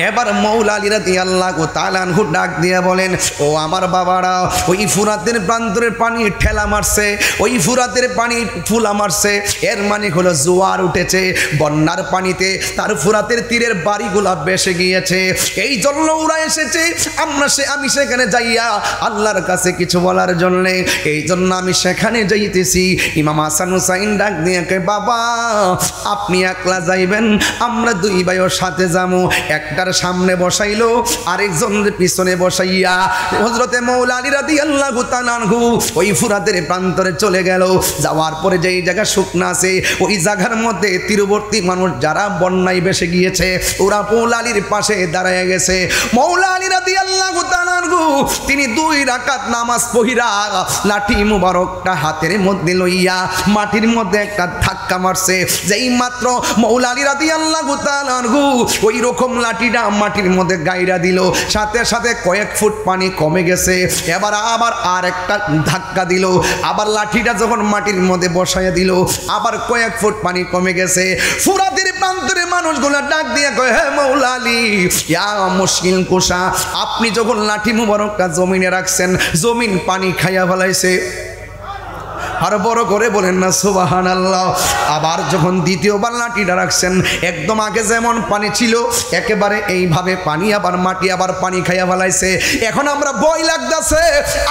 এবার মৌলা আলী রাদিয়াল্লাহু তাআলা আনহু ডাক দিয়া বলেন, ও আমার বাবারা, ওই ফুরাতের প্রান্তরের পানি ঠেলা মারছে, ওই ফুরাতের পানি ফুলা মারছে, এর মানে হলো জোয়ার উঠেছে, বন্যার পানিতে তার ফুরাতের তীরের বাড়িগুলা বেসে গিয়েছে, এই জন্য ওরা এসেছে। আমি সেখানে যাইয়া আল্লাহর কাছে কিছু বলার জন্য, এই জন্য আমি সেখানে যাইতেছি। ইমাম হাসান হুসাইন ডাক দিয়ে কয়, বাবা আপনি একলা যাইবেন, আমরা দুই ভাইয়ের সাথে যাবো। একটার সামনে বসাইলো, আরেকজনের পিছনে বসাইয়া হযরতে মৌলা আলী রাদিয়াল্লাহু তাআলা আনহু ওই ফুরাতের প্রান্তরে চলে গেল। যাওয়ার পরে যেই জায়গা শুকনা আছে, ওই জায়গার মধ্যে তীরবর্তী মানুষ যারা বন্যায় ভেসে গিয়েছে, ওরা মৌলা আলীর পাশে দাঁড়ায় গেছে। মৌলা আলী রাদিয়াল্লাহু তাআলা আনহু তিনি 2 রাকাত নামাজ পড়িয়া লাঠি মুবারকটা হাতের মধ্যে লইয়া মাটির মধ্যে একটা ধাক্কা মারছে। যেই মাত্র মৌলা আলী রাদিয়াল্লাহু তাআলা আনহু ওই রকম লাঠিটা মাটির মধ্যে গাইরা দিল, সাথে সাথে কয়েক ফুট পানি কমে গেছে। এবার আবার আর একটা ধাক্কা দিল, আবার লাঠিটা যখন মাটির মধ্যে বসাইয়া দিল, আবার কয়েক ফুট পানি কমে গেছে। ফুরাতের প্রান্তরে মানুষগুলা ডাক দিয়ে কয়, হে মৌলা আলী, ইয়া মুশকিল কুশা, আপনি যখন লাঠি মুবারকটা জমিনে রাখছেন, জমিন পানি খাইয়া ফেলাইছে। আর বড় করে বলেন না সুবহানাল্লাহ। আবার যখন দ্বিতীয়বার লাঠিটা রাখছেন, একদম আগে যেমন পানি ছিল একেবারে এইভাবে পানি, আবার মাটি আবার পানি খাইয়া ফেলাইছে। এখন আমরা ভয় লাগতেছে,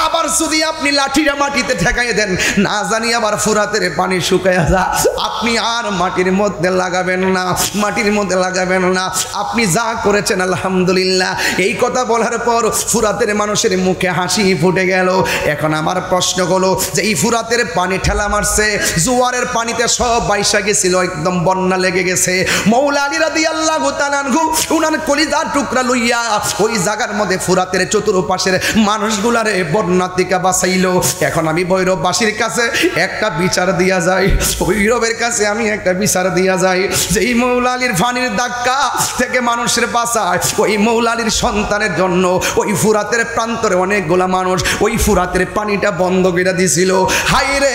আবার যদি আপনি লাঠিটা মাটিতে ঠেকাইয়া দেন, না জানি আবার ফুরাতের পানি শুকাইয়া যা, আপনি আর মাটির মধ্যে লাগাবেন না, মাটির মধ্যে লাগাবেন না, আপনি যা করেছেন আলহামদুলিল্লাহ। এই কথা বলার পর ফুরাতের মানুষের মুখে হাসি ফুটে গেল। এখন আমার প্রশ্ন হলো যে এই ফুরাতের পানি ঠেলা মারছে, জোয়ারের পানিতে সব বাইসা গেছিল, একদম বন্যা লেগে গেছে। মৌলা আলী রাদিয়াল্লাহু তাআলা আনহু উনার কলিজার টুকরা লইয়া ওই জায়গার মধ্যে ফুরাতের চতুর্পাশের মানুষগুলারে বন্যা থেকে বাঁচাইলো। এখন আমি ভৈরববাসীর কাছে একটা বিচার দিয়া যাই, ভৈরবের কাছে আমি একটা বিচার দিয়া যাই, যে এই মৌলা আলীর পানির ধাক্কা থেকে মানুষের বাঁচায়, ওই মৌলা আলীর সন্তানের জন্য ওই ফুরাতের প্রান্তরে অনেকগুলা মানুষ ওই ফুরাতের পানিটা বন্ধ করে দিছিল। হাই রে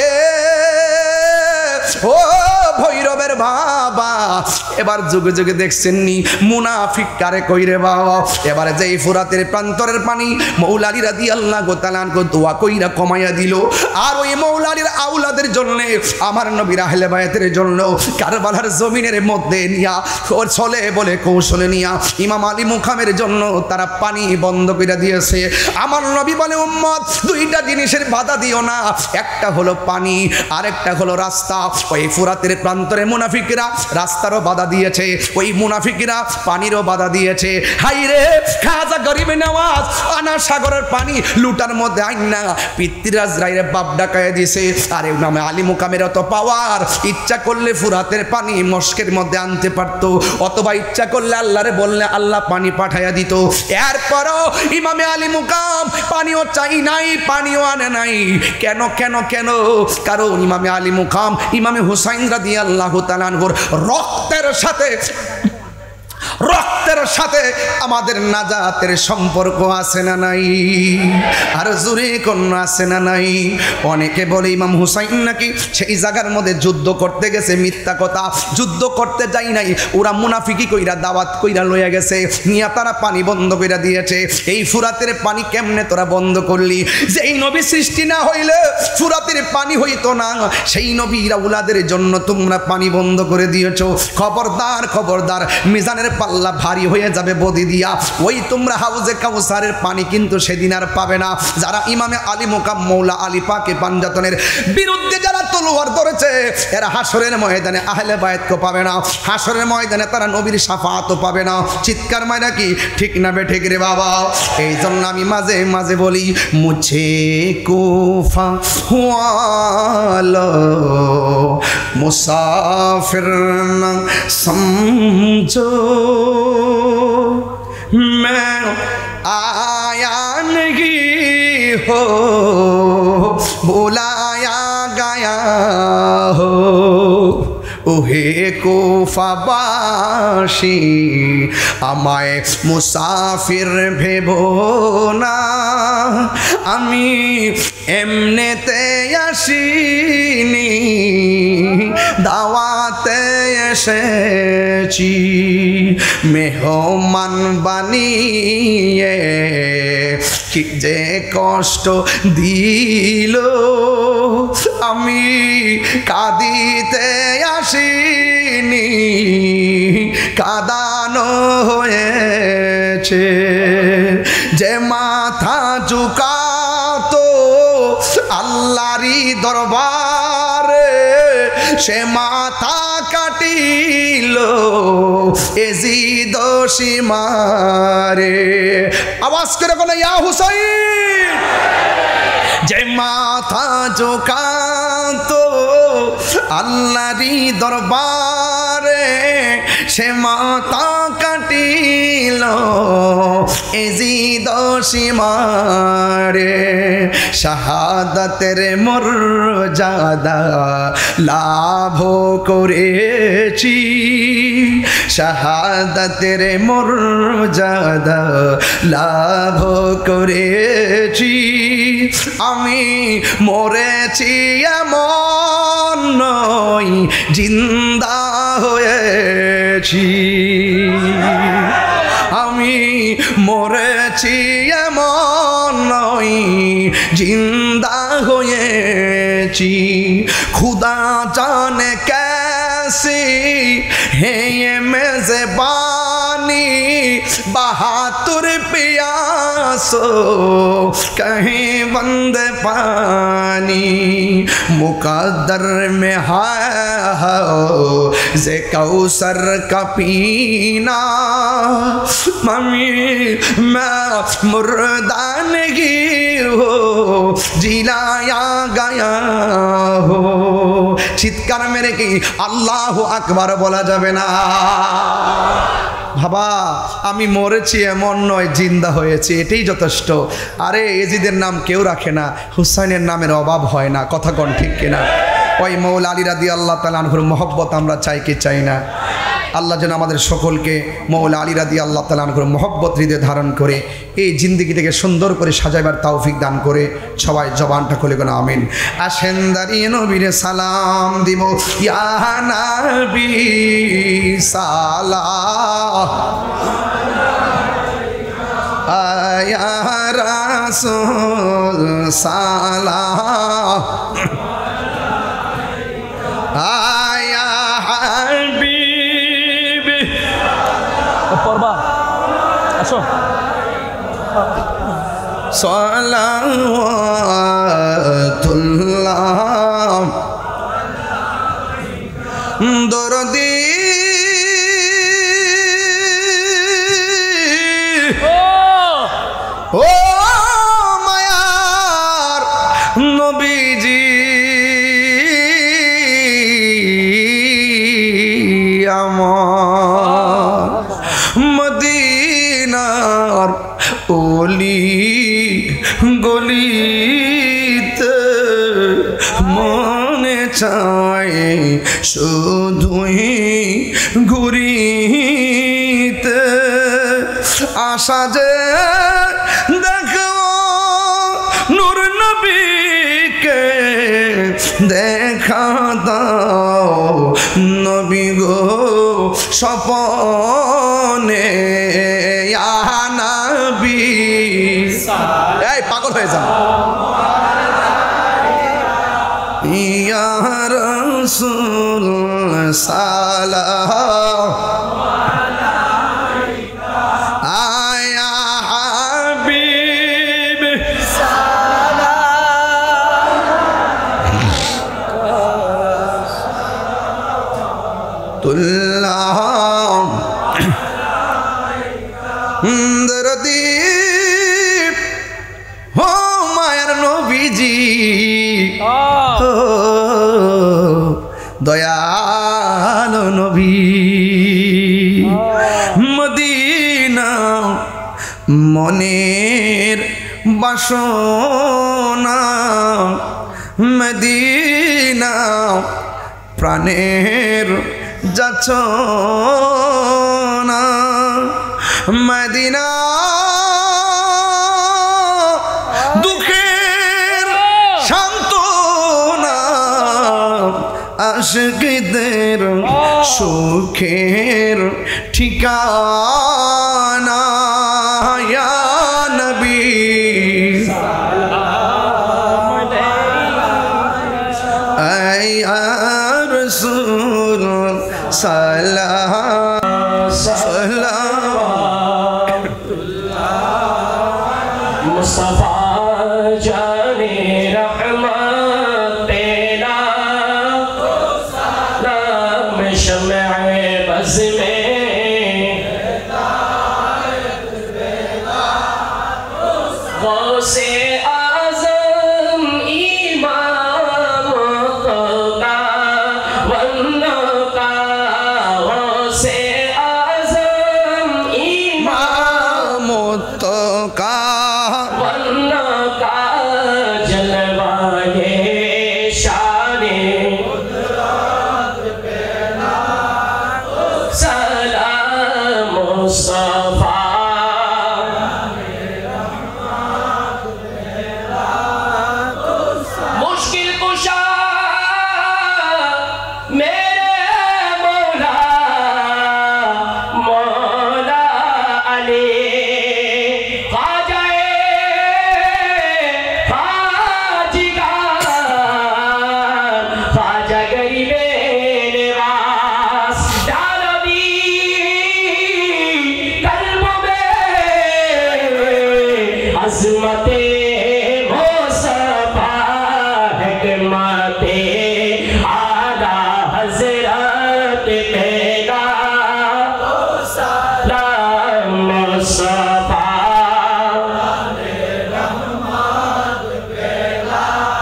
ও ভৈরবের বাবা, এবার যুগে যুগে দেখছেন নি মুনাফিক কারে কইরে বাবা। এবারে যে ফুরাতের প্রান্তরের পানি মৌলা আলী রাদিয়াল্লাহু তাআলা আনহু দোয়া কইরা কমাইয়া দিল। আর ওই মৌলা আলীর আওলাদের জন্য, আমার নবীর আহলে বায়াতের জন্য কারবালার জমিনের মধ্যে নিয়া ওর চলে বলে কৌশলে নিয়া ইমাম আলী মুকামের জন্য তারা পানি বন্ধ করে দিয়েছে। আমার নবী বলে, উম্মত দুইটা জিনিসের বাধা দিও না, একটা হলো পানি, আরেকটা হলো রাস্তা। ওই ফুরাতের প্রান্তরে মুনাফিকরা রাস্তারও বাধা দিয়েছে, ওই মুনাফিকরা পানিরও বাধা দিয়েছে। হাই রে খাজা গরিবে নওয়াজ আনা সাগরের পানি লুটার মধ্যে আইনা পিতৃরাজ রাইরে বাপ ডাকায় দিছে। আরে নামে আলী মুকামের অত পাওয়ার, ইচ্ছা করলে ফুরাতের পানি মস্কের মধ্যে আনতে পারতো, অথবা ইচ্ছা করলে আল্লাহরে বললে আল্লাহ পানি পাঠাইয়া দিত। এরপরও ইমামে আলী মুকাম পানিও চাই নাই, পানিও আনে নাই। কেন কেন কেন? কারণ ইমামে আলী মুকাম ইমামে হুসাইন রাদিয়াল্লাহু তাআলা আনহুর রক্তের সাথে আমাদের নাজাতের সম্পর্ক আছে না নাই? আর জোরে কোন আছে না নাই? অনেকে বলে ইমাম হুসাইন নাকি সেই জায়গার মধ্যে যুদ্ধ করতে গেছে, মিথ্যা কথা। যুদ্ধ করতে যাই নাই, ওরা মুনাফিকি কইরা দাওয়াত কইরা লইয়া গেছে, নিয়া তারা পানি বন্ধ কইরা দিয়েছে। এই ফুরাতের পানি কেমনে তোরা বন্ধ করলি? যেই নবী সৃষ্টি না হইলে ফুরাতের পানি হইতো না, সেই নবীর আওলাদের জন্য তোমরা পানি বন্ধ করে দিয়েছো। খবরদার খবরদার, মিজানের পাল্লা ভারী হয়ে যাবে বদি দিয়া। ওই তোমরা হাউজে কাউসারের পানি কিন্তু সেদিন আর পাবে না। যারা ইমামে আলী মুকাম মৌলা আলী পাকে পাঞ্জাতনের বিরুদ্ধে যারা তলোয়ার ধরেছে, এরা হাসরের ময়দানে আহলে বায়াতকে পাবে না, হাসরের ময়দানে তারা নবীর শাফাআতও পাবে না। চিৎকার মাইরা কি ঠিক না বে ঠিক রে বাবা? এই জন্য আমি মাঝে মাঝে বলি, মুঝে কুফা ওয়ালো মুসাফির না समझो मैं आया नहीं हो, बुलाया गया हो। ओहे কুফাবাসী আমায় মুসাফির ভেবো না, আমি এমনেতে আসিনি, দাওয়াতে এসেছি। মেহমান বানিয়ে কি যে কষ্ট দিল, আমি কাঁদিতে আসিনি, কাঁদানো হয়েছে। যে মাথা ঝুঁকাতো আল্লাহরই দরবারে, সে মাথা কাটিল এজিদ সীমারে। আওয়াজ করে বলে ইয়া হুসাইন। যে মাথা ঝুঁকাতো আল্লাহরই দরবারে, সে মাথা কাটিল এজিদ সীমারে। শাহাদাতের মর্যাদা লাভ করেছি, শাহাদাতের মর্যাদা লাভ করেছি। আমি মরেছি এমন নয়, জিন্দা হয়েছি। আমি মরেছি এমন নয়, জিন্দা হয়েছি। খুদা জানে कैसी है ये मेज़बानी, बहादुर पियासो कहीं बंद पानी। मुकद्दर में है जे कौसर का पीना, मम्मी मैं मुर्दा नहीं हो, जिलाया गया हो। চিৎকার মেরে কি আল্লাহু আকবার বলা যাবে না? বাবা আমি মরেছি এমন নয়, জিন্দা হয়েছি, এটাই যথেষ্ট। আরে এজিদের নাম কেউ রাখে না, হুসাইনের নামের অভাব হয় না। কথা কোন ঠিক কিনা? ওই মৌলা আলী রাদিয়াল্লাহু তাআলা আনহুর মহব্বত আমরা চাই কি চাই না? আল্লাহ যেন আমাদের সকলকে মৌলা আলী রাদিয়াল্লাহু তাআলা আনহুর মহব্বত হৃদয়ে ধারণ করে এই জিন্দেগিটাকে সুন্দর করে সাজাইবার তৌফিক দান করে। সবাই জবানটা খুলে গো আমিন। আসেন দাঁড়িয়ে নবীরে সালাম দিব, ইয়া নবী সালাম, ইয়া রাসূল সালাম, ইয়া হাবিব। পড়বা আসো। সালাওয়াতুল্লাহ দরদি ও মায়ার নবীজি আমার মদিনার ওলি গলিতে মনে চায় শুধুই ঘুরিতে। আশা যে দেখো নূর নবীকে দেখা দাও নবী গো স্বপনে। ইয়া নবী এই পাগল হয়ে যান। ইয়া রাসূল সালাম আয়া হাবিব তুল্লাহ দরদি ও মায়ের নবীজি দয়াল নবী। মদিনা মনের বাসনা, মদিনা প্রাণের যাচ্ছ না মদিনা দুঃখের সান্ত্বনা আশিকদের সুখের ঠিকানা ইয়া নবী रसूल मुस्तफा जाने रहमत तेरा नाम शम्ए बज़ में गौसे आज़म इमाम का वन्ना का गौसे आज़म इमाम का वन्ना का जलवाए शाने सलाम मुस्तफा मुश्किल कुशा मेरे मौला मौला अली ख्वाजाए ख्वाजिगार ख्वाजा गरीबे निवास डालबी कल्ब में अज़मते मुस्तफा हिकमते आला हज़रत पैदा सलाम मुस्तफा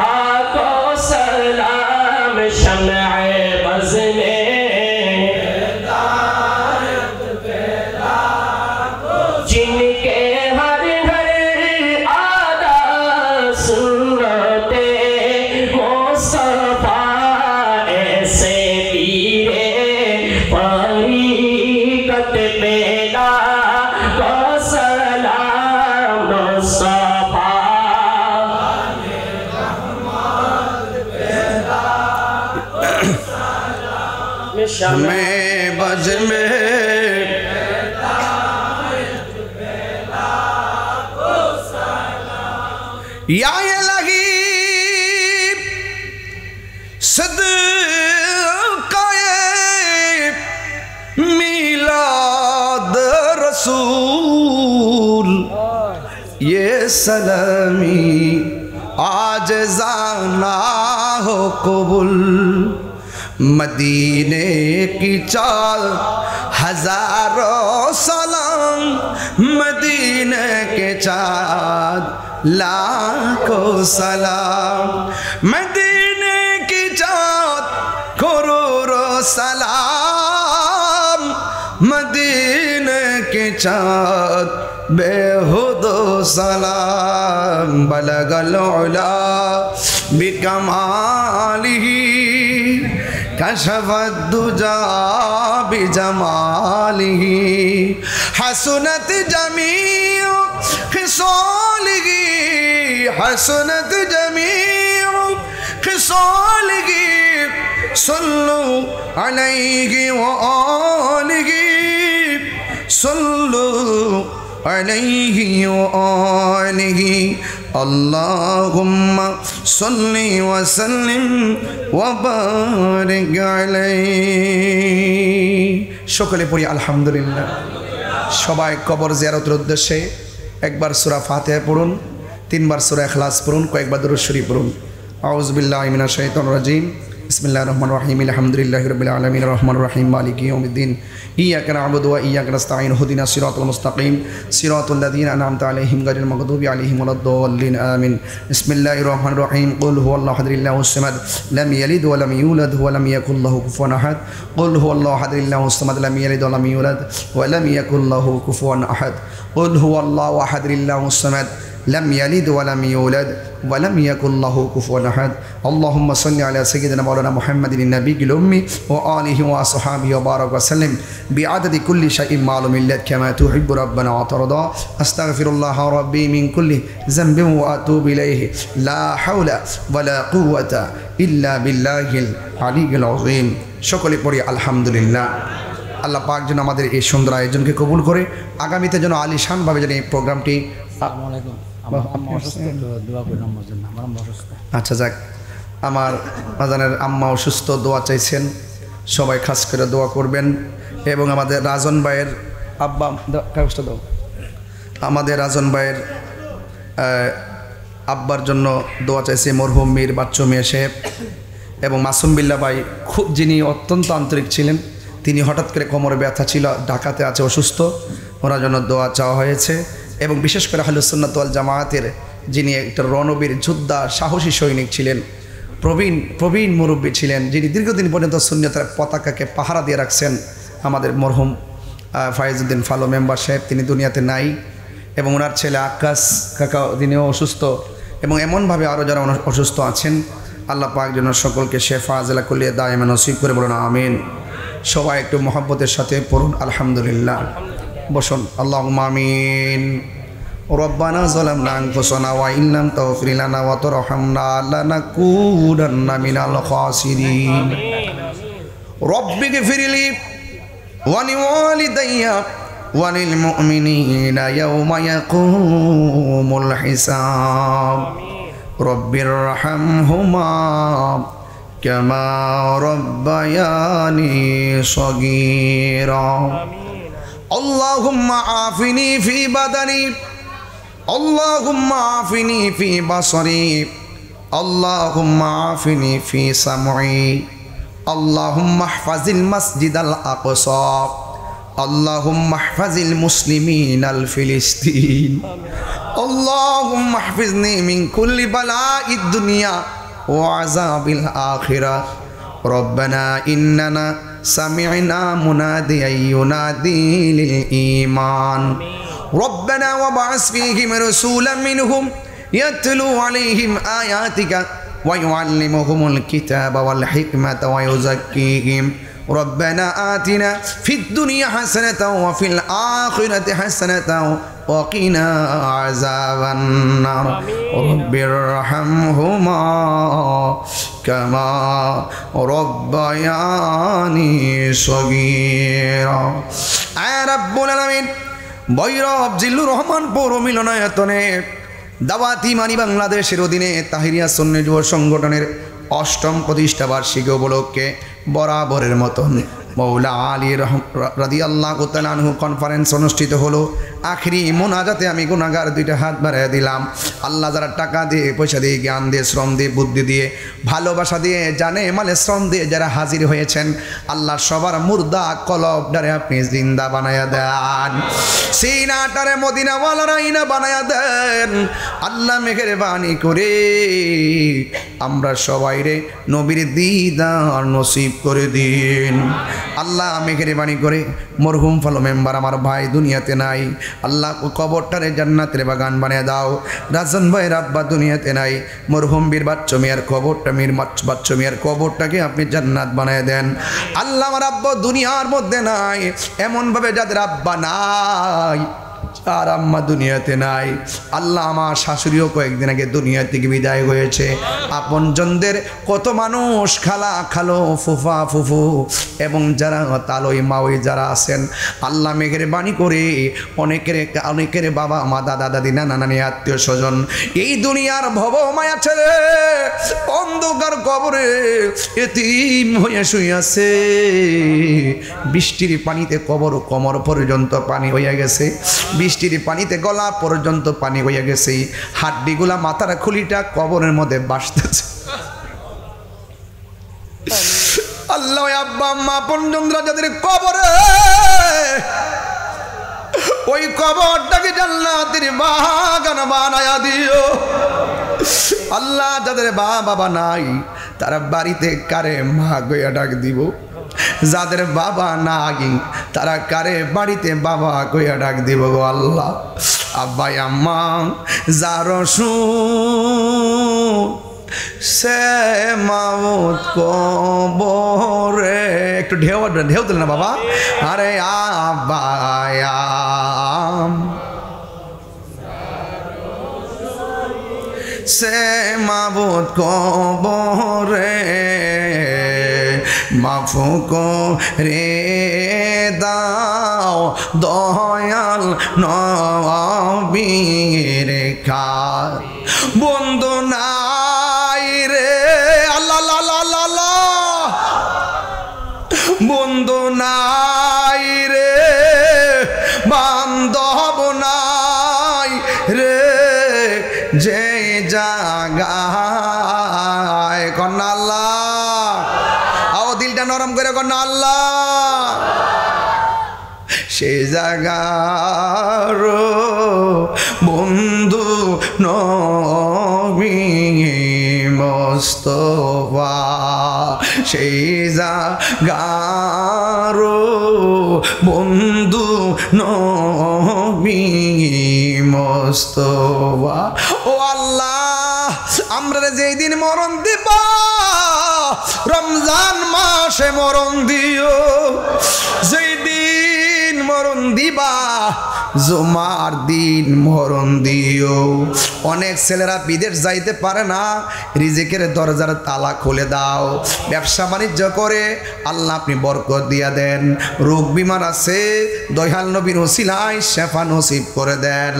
आको सलाम शम्ए बज़ में जिनके हर हर आदा सुन्नते मुस्तफा ऐसे पीरे तरीक़त पैदा को सलाम मुस्तफा मैं बज में या ये लगी सदक़ाए मीलाद रसूल ये सलामी आज जाना हो कबूल मदीने की 4000 सलाम मदीने के 4 लाखों सलाम मदीने की 4 करोड़ों सलाम मदीने के 4 बेहुदो सलाम बलगल उला बिकमालिही कशफत दुजा बिजमालिही हसनत जमीउ खिसालिही हसनत जमीउ खिसालिही सल्लु अलैहि व आलिही सल्लु अलैहि व आलिही अल्लाहुम्मा सल्लि व सल्लिम व बारिक अलैहि সকলে পড়ি আলহামদুলিল্লাহ সবাই কবর জিয়ারতের উদ্দেশ্যে একবার সূরা ফাতিহা পড়ুন 3 বার সূরা ইখলাস পড়ুন কয়েকবার দরুদ শরীফ পড়ুন আউযু বিল্লাহি মিনাশ শাইতানির রাজিম বিসমিল্লাহির রহমানির রহিম আলহামদুলিল্লাহি রাব্বিল আলামিন রহমানির রহিম মালিকি ইয়াউমিদ্দিন ইয়্যাকা না'বুদু ওয়া ইয়্যাকা নাস্তাঈন ইহদিনাস সিরাতাল মুস্তাকিম সিরাতাল লাযীনা আন'আমতা আলাইহিম গায়রিল মাগদুবি আলাইহিম ওয়ালাদ-দাল্লিন আমিন বিসমিল্লাহির রহমানির রহিম কুল হুয়াল্লাহু আহাদুল্লাহুস সামাদ লাম ইয়ালিদ ওয়া লাম ইউলাদ ওয়া লাম ইয়াকুল লাহু কুফুয়ান আহাদ কুল হুয়াল্লাহু আহাদুল্লাহুস সামাদ লাম ইয়ালিদ ওয়া লাম ইউলাদ ওয়া লাম ইয়াকুল লাহু কুফুয়ান আহাদ কুল হুয়াল্লাহু আহাদুল্লাহুস সামাদ لم يلد ولم يولد ولم يكن له كفوا أحد اللهم صل على سيدنا مولانا محمد النبي الأمي وآله وصحبه وبارك وسلم بعدد كل شيء معلوم لك كما تحب ربنا وترضى أستغفر الله ربي من كل ذنب وأتوب إليه لا حول ولا قوة إلا بالله العلي العظيم সকলে পড়ি আলহামদুলিল্লাহ আল্লাহ পাক যেন আমাদের এই সুন্দর আয়োজনকে কবুল করে আগামীতে যেন আলিশানভাবে যেন এই প্রোগ্রামটি আচ্ছা যাক আমার আজানের আম্মা অসুস্থ দোয়া চাইছেন সবাই খাস করে দোয়া করবেন এবং আমাদের রাজন ভাইয়ের আব্বা কাগজটা দাও আমাদের রাজন ভাইয়ের আব্বার জন্য দোয়া চাইছে মরহুম মীর বাচ্চু মিয়া সাহেব এবং মাসুম বিল্লাহ ভাই খুব যিনি অত্যন্ত আন্তরিক ছিলেন তিনি হঠাৎ করে কোমরে ব্যথা ছিল ঢাকাতে আছে অসুস্থ ওনার জন্য দোয়া চাওয়া হয়েছে এবং বিশেষ করে আহলুস সুন্নাত ওয়াল জামায়াতের যিনি একটা রণবীর যোদ্ধা সাহসী সৈনিক ছিলেন প্রবীণ মুরব্বী ছিলেন যিনি দীর্ঘদিন পর্যন্ত সুন্নাতের পতাকাকে পাহারা দিয়ে রাখছেন আমাদের মরহুম ফায়েজউদ্দিন ফালো মেম্বার সাহেব তিনি দুনিয়াতে নাই এবং ওনার ছেলে আকাশ কাকা তিনিও অসুস্থ এবং এমনভাবে আরও যারা অসুস্থ আছেন আল্লাহ পাক যেন সকলকে শেফা আজলা কুলিয়ে দায়েমা নসিব করে বলুন আমিন সবাই একটু মহব্বতের সাথে পড়ুন আলহামদুলিল্লাহ বসুন আল্লাহুম্মা আমিন রব্বানা যালামনা আনফুসানা ওয়া ইন লাম তাগফির লানা ওয়া তারহামনা লানাকুনান্না মিনাল খাসিরিন রব্বিগফিরলি ওয়া লিওয়ালিদাইয়া ওয়া লিল মুমিনিনা ইয়াওমা ইয়াকুমুল হিসাব রব্বিরহামহুমা কামা রব্বায়ানি সগীরা আল্লাহুম্মা আফিনি ফি বাদানি আল্লাহুম্মা আফিনি ফি বাসরি আল্লাহুম্মা আফিনি ফি সামঈ আল্লাহুম্মা ইহফাজিল মাসজিদাল আকসা আল্লাহুম্মা ইহফাজিল মুসলিমিনাল ফিলিস্তিন আল্লাহুম্মা ইহফিজনি মিন কুল্লি বালাইদ দুনিয়া ওয়া আযাবিল আখিরাহ রব্বানা ইন্নানা সামি'না মুনাদিয়ান ইউনাদি লিল ঈমান রব্বানা ওয়াবআস ফীহিম রাসূলাম মিনহুম ইয়াতলু আলাইহিম আয়াতিকা ওয়া ইউআল্লিমুহুমুল কিতাবা ওয়াল হিকমাতা ওয়া ইউযাক্কিহিম ربنا آتنا في الدنيا حسنة وفي الآخرة حسنة وقنا عذاب النار رب ارحمهما كما ربياني صغيرا رب العالمين বৈরব জিল্লুর রহমান পৌর মিলনায়তনে দাওয়াত ইমানি বাংলাদেশের অধীনে তাহিরিয়া সুন্নি যুব সংগঠনের ৮ম প্রতিষ্ঠা বার্ষিকী উপলক্ষে বরাবরের মতন মৌলা আলী রাদিয়াল্লাহু তাআলা আনহু কনফারেন্স অনুষ্ঠিত হলো আখেরি মোনাজাতে আমি গুনাহগার দুইটা হাত বাড়িয়ে দিলাম আল্লাহ যারা টাকা দিয়ে পয়সা দিয়ে জ্ঞান দিয়ে শ্রম দিয়ে বুদ্ধি দিয়ে ভালোবাসা দিয়ে জানে মালে শ্রম দিয়ে যারা হাজির হয়েছেন আল্লাহ সবার মুর্দা কলবটারে আপনি জিন্দা বানায়া দেন সিনাটারে মদিনাওয়ালারা ইনা বানায়া দেন আল্লাহ মেহেরবানি করে আমরা সবাই রে নবীর দিদার নসিব করে দিন আল্লাহ মেহেরবানি করে মরহুম ফালো মেম্বার আমার ভাই দুনিয়াতে নাই আল্লাহ কবরটারে জান্নাতের বাগান বানিয়ে দাও রাজন ভাইয়ের আব্বা দুনিয়াতে নাই মরহুম বীর বাচ্চু মিয়ার কবরটা বাচ্চু মিয়ার কবরটাকে আপনি জান্নাত বানিয়ে দেন আল্লাহ আমার আব্বা দুনিয়ার মধ্যে নাই এমনভাবে যাদের আব্বা নাই আর আম্মা দুনিয়াতে নাই আল্লাহ আমার শাশুড়িও কয়েকদিন আগে দুনিয়া থেকে বিদায় হয়েছে আপনজনদের কত মানুষ খালা খালো ফুফা ফুফু এবং যারা তালই মাওই যারা আছেন আল্লাহ মেহেরবানি করে অনেকের বাবা মা দাদা দাদি নানা নানি আত্মীয় স্বজন এই দুনিয়ার ভব মায়া ছেড়ে অন্ধকার কবরে এতিম হয়ে শুয়ে আছে বৃষ্টির পানিতে কোমর পর্যন্ত পানি হয়ে গেছে বৃষ্টির পানিতে গলা পর্যন্ত পানি হয়ে গেছে হাড্ডিগুলা মাথার খুলিটা কবরের মধ্যে বাসতেছে আল্লাহ আব্বা আম্মা পর্যন্ত যাদের কবরে ওই কবরটাকে জান্নাতের বাগান বানায়া দিও আল্লাহ যাদের বাবা নাই তারা বাড়িতে কারে মা গয়া ডাক দিব যাদের বাবা নাই তারা কারে বাড়িতে বাবা কইয়া ডাক দিব গো আল্লাহ আব্বাই আম্মা যার সে মাউত কবরে একটু ঢেউ দিল না বাবা আরে আব্বাই সে মাবুদ কবরে মাফু করে দাও দয়াল নবীর খার বন্ধু নাই রে আল্লাহ আল্লাহ বন্ধু নাই রে বান্ধব নাই রে যে জাগায় কন্যা আল্লাহ আও দিলটা নরম করে কন্যা আল্লাহ সে জাগার বন্ধু নবী মুস্তাফা সেই জাগার বন্ধু নবী মুস্তাফা ও আল্লাহ আমরা যেই দিন মরণ দিবা রমজান মাসে মরণ দিও যেই দিন মরণ দিবা জুমার দিন মরণ দিও অনেক ছেলেরা বিদেশ যাইতে পারে না রিজিকের দরজার তালা খুলে দাও ব্যবসা বাণিজ্য করে আল্লাহ আপনি বরকত দিয়া দেন রোগ বিমার আছে দয়াল নবীর ওসিলায় শেফা নসিব করে দেন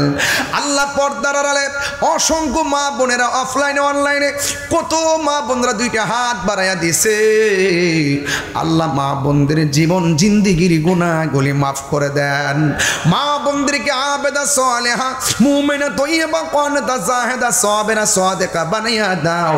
আল্লাহ পর্দার আড়ালে অসংখ্য মা বোনেরা অফলাইনে অনলাইনে কত মা বোনরা দুইটা হাত বাড়াইয়া দিছে আল্লাহ মা বোনদের জীবন জিন্দিগির গুনাহগুলি মাফ করে দেন মা বোনদেরকে আবেদা সালেহা মুমিনা তয়্যিবা কানিতা জাহিদা সাবিরা সাদিকা বানাইয়া দাও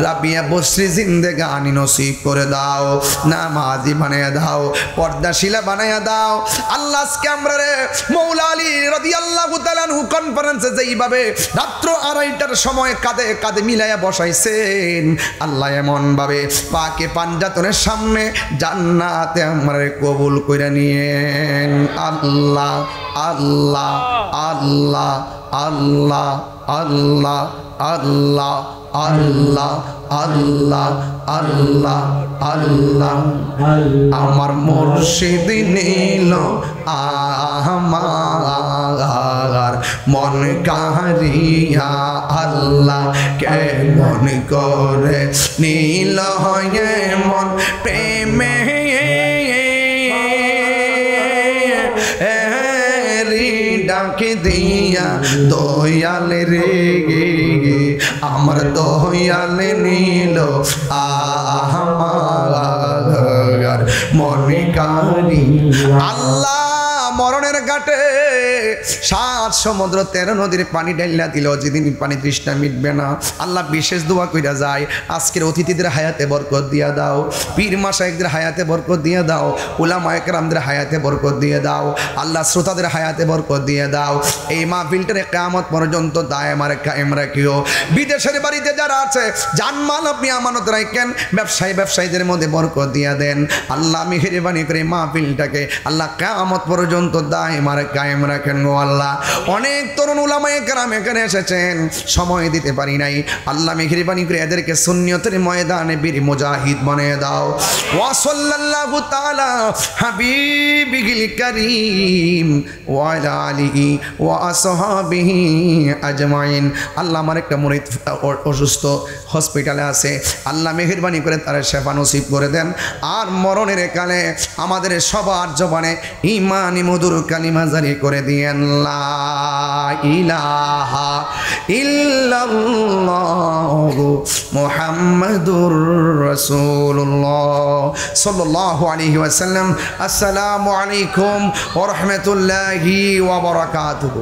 রাবিয়া বসরি জিন্দেগানি নসিব করে দাও নামাজি বানাইয়া দাও পর্দাশীলা বানাইয়া দাও আল্লাহ আজকে আমরা রে মৌলা আলী রাদিয়াল্লাহু তাআলা আনহু কনফারেন্সে যেইভাবে রাত্র 2:30টার সময় কাঁধে কাঁধে মিলাইয়া বসাইছেন আল্লাহ এমন ভাবে পাকে পাঞ্জাতনের সামনে জান্নাতে আমারে কবুল কইরা নিয়েন আল্লাহ আল্লাহ আল্লাহ আল্লাহ আল্লাহ আল্লাহ আল্লাহ আল্লাহ আল্লাহ আল্লাহ আমার মুর্শিদ নীল আমার মন কারিয়া আল্লাহ কেমন করে নীল হয়ে মন প্রেমে ডাকে দিয়া দয়াল রে আমার দয়াল নীল আমার মনে কারি আল্লাহ মরণের ঘাটে 7 সমুদ্র 13 নদীর পানি ঢাইলা দিল যেদিন পানি তৃষ্ণা মিটবে না আল্লাহ বিশেষ দোয়া কইরা যায় আজকের অতিথিদের হায়াতে বরকত দিয়া দাও পীর মাশায়েখদের হায়াতে বরকত দিয়ে দাও উলামায়ে কেরামদের হায়াতে বরকত দিয়ে দাও আল্লাহ শ্রোতাদের হায়াতে বরকত দিয়ে দাও এই মাহফিলটারে কিয়ামত পর্যন্ত দায়েম আর কায়েম রাখিও বিদেশের বাড়িতে যারা আছে জানমাল আপনি আমানত রাখেন ব্যবসায়ীদের মধ্যে বরকত দিয়া দেন আল্লাহ মেহেরবানি করে মাহফিলটাকে আল্লাহ কিয়ামত পর্যন্ত দায়েম আর কায়েম রাখেন গো আল্লাহ অনেক তরুণ উলামায়ে কেরাম এখানে এসেছেন সময় দিতে পারি নাই আল্লাহ মেহেরবানি করে এদেরকে সুন্নিয়তের ময়দানে বীর মুজাহিদ বানিয়ে দাও ওয়া সাল্লাল্লাহু তাআলা হাবিবিল কারীম ওয়া আলা আলিহি ওয়া আসহাবিহি আজমাইন আল্লাহ আমার একটা মুরিদ অসুস্থ হসপিটালে আছে আল্লাহ মেহেরবানি করে তার শেফা নসিব করে দেন আর মরণের কালে আমাদের সবার জবানে ঈমানি মধুর কালিমা জারি করে দিয়েন লা ইলাহা ইল্লাল্লাহু মুহাম্মাদুর রাসূলুল্লাহ সাল্লাল্লাহু আলাইহি ওয়াসাল্লাম আসসালামু আলাইকুম ওয়া রাহমাতুল্লাহি ওয়া বারাকাতুহু।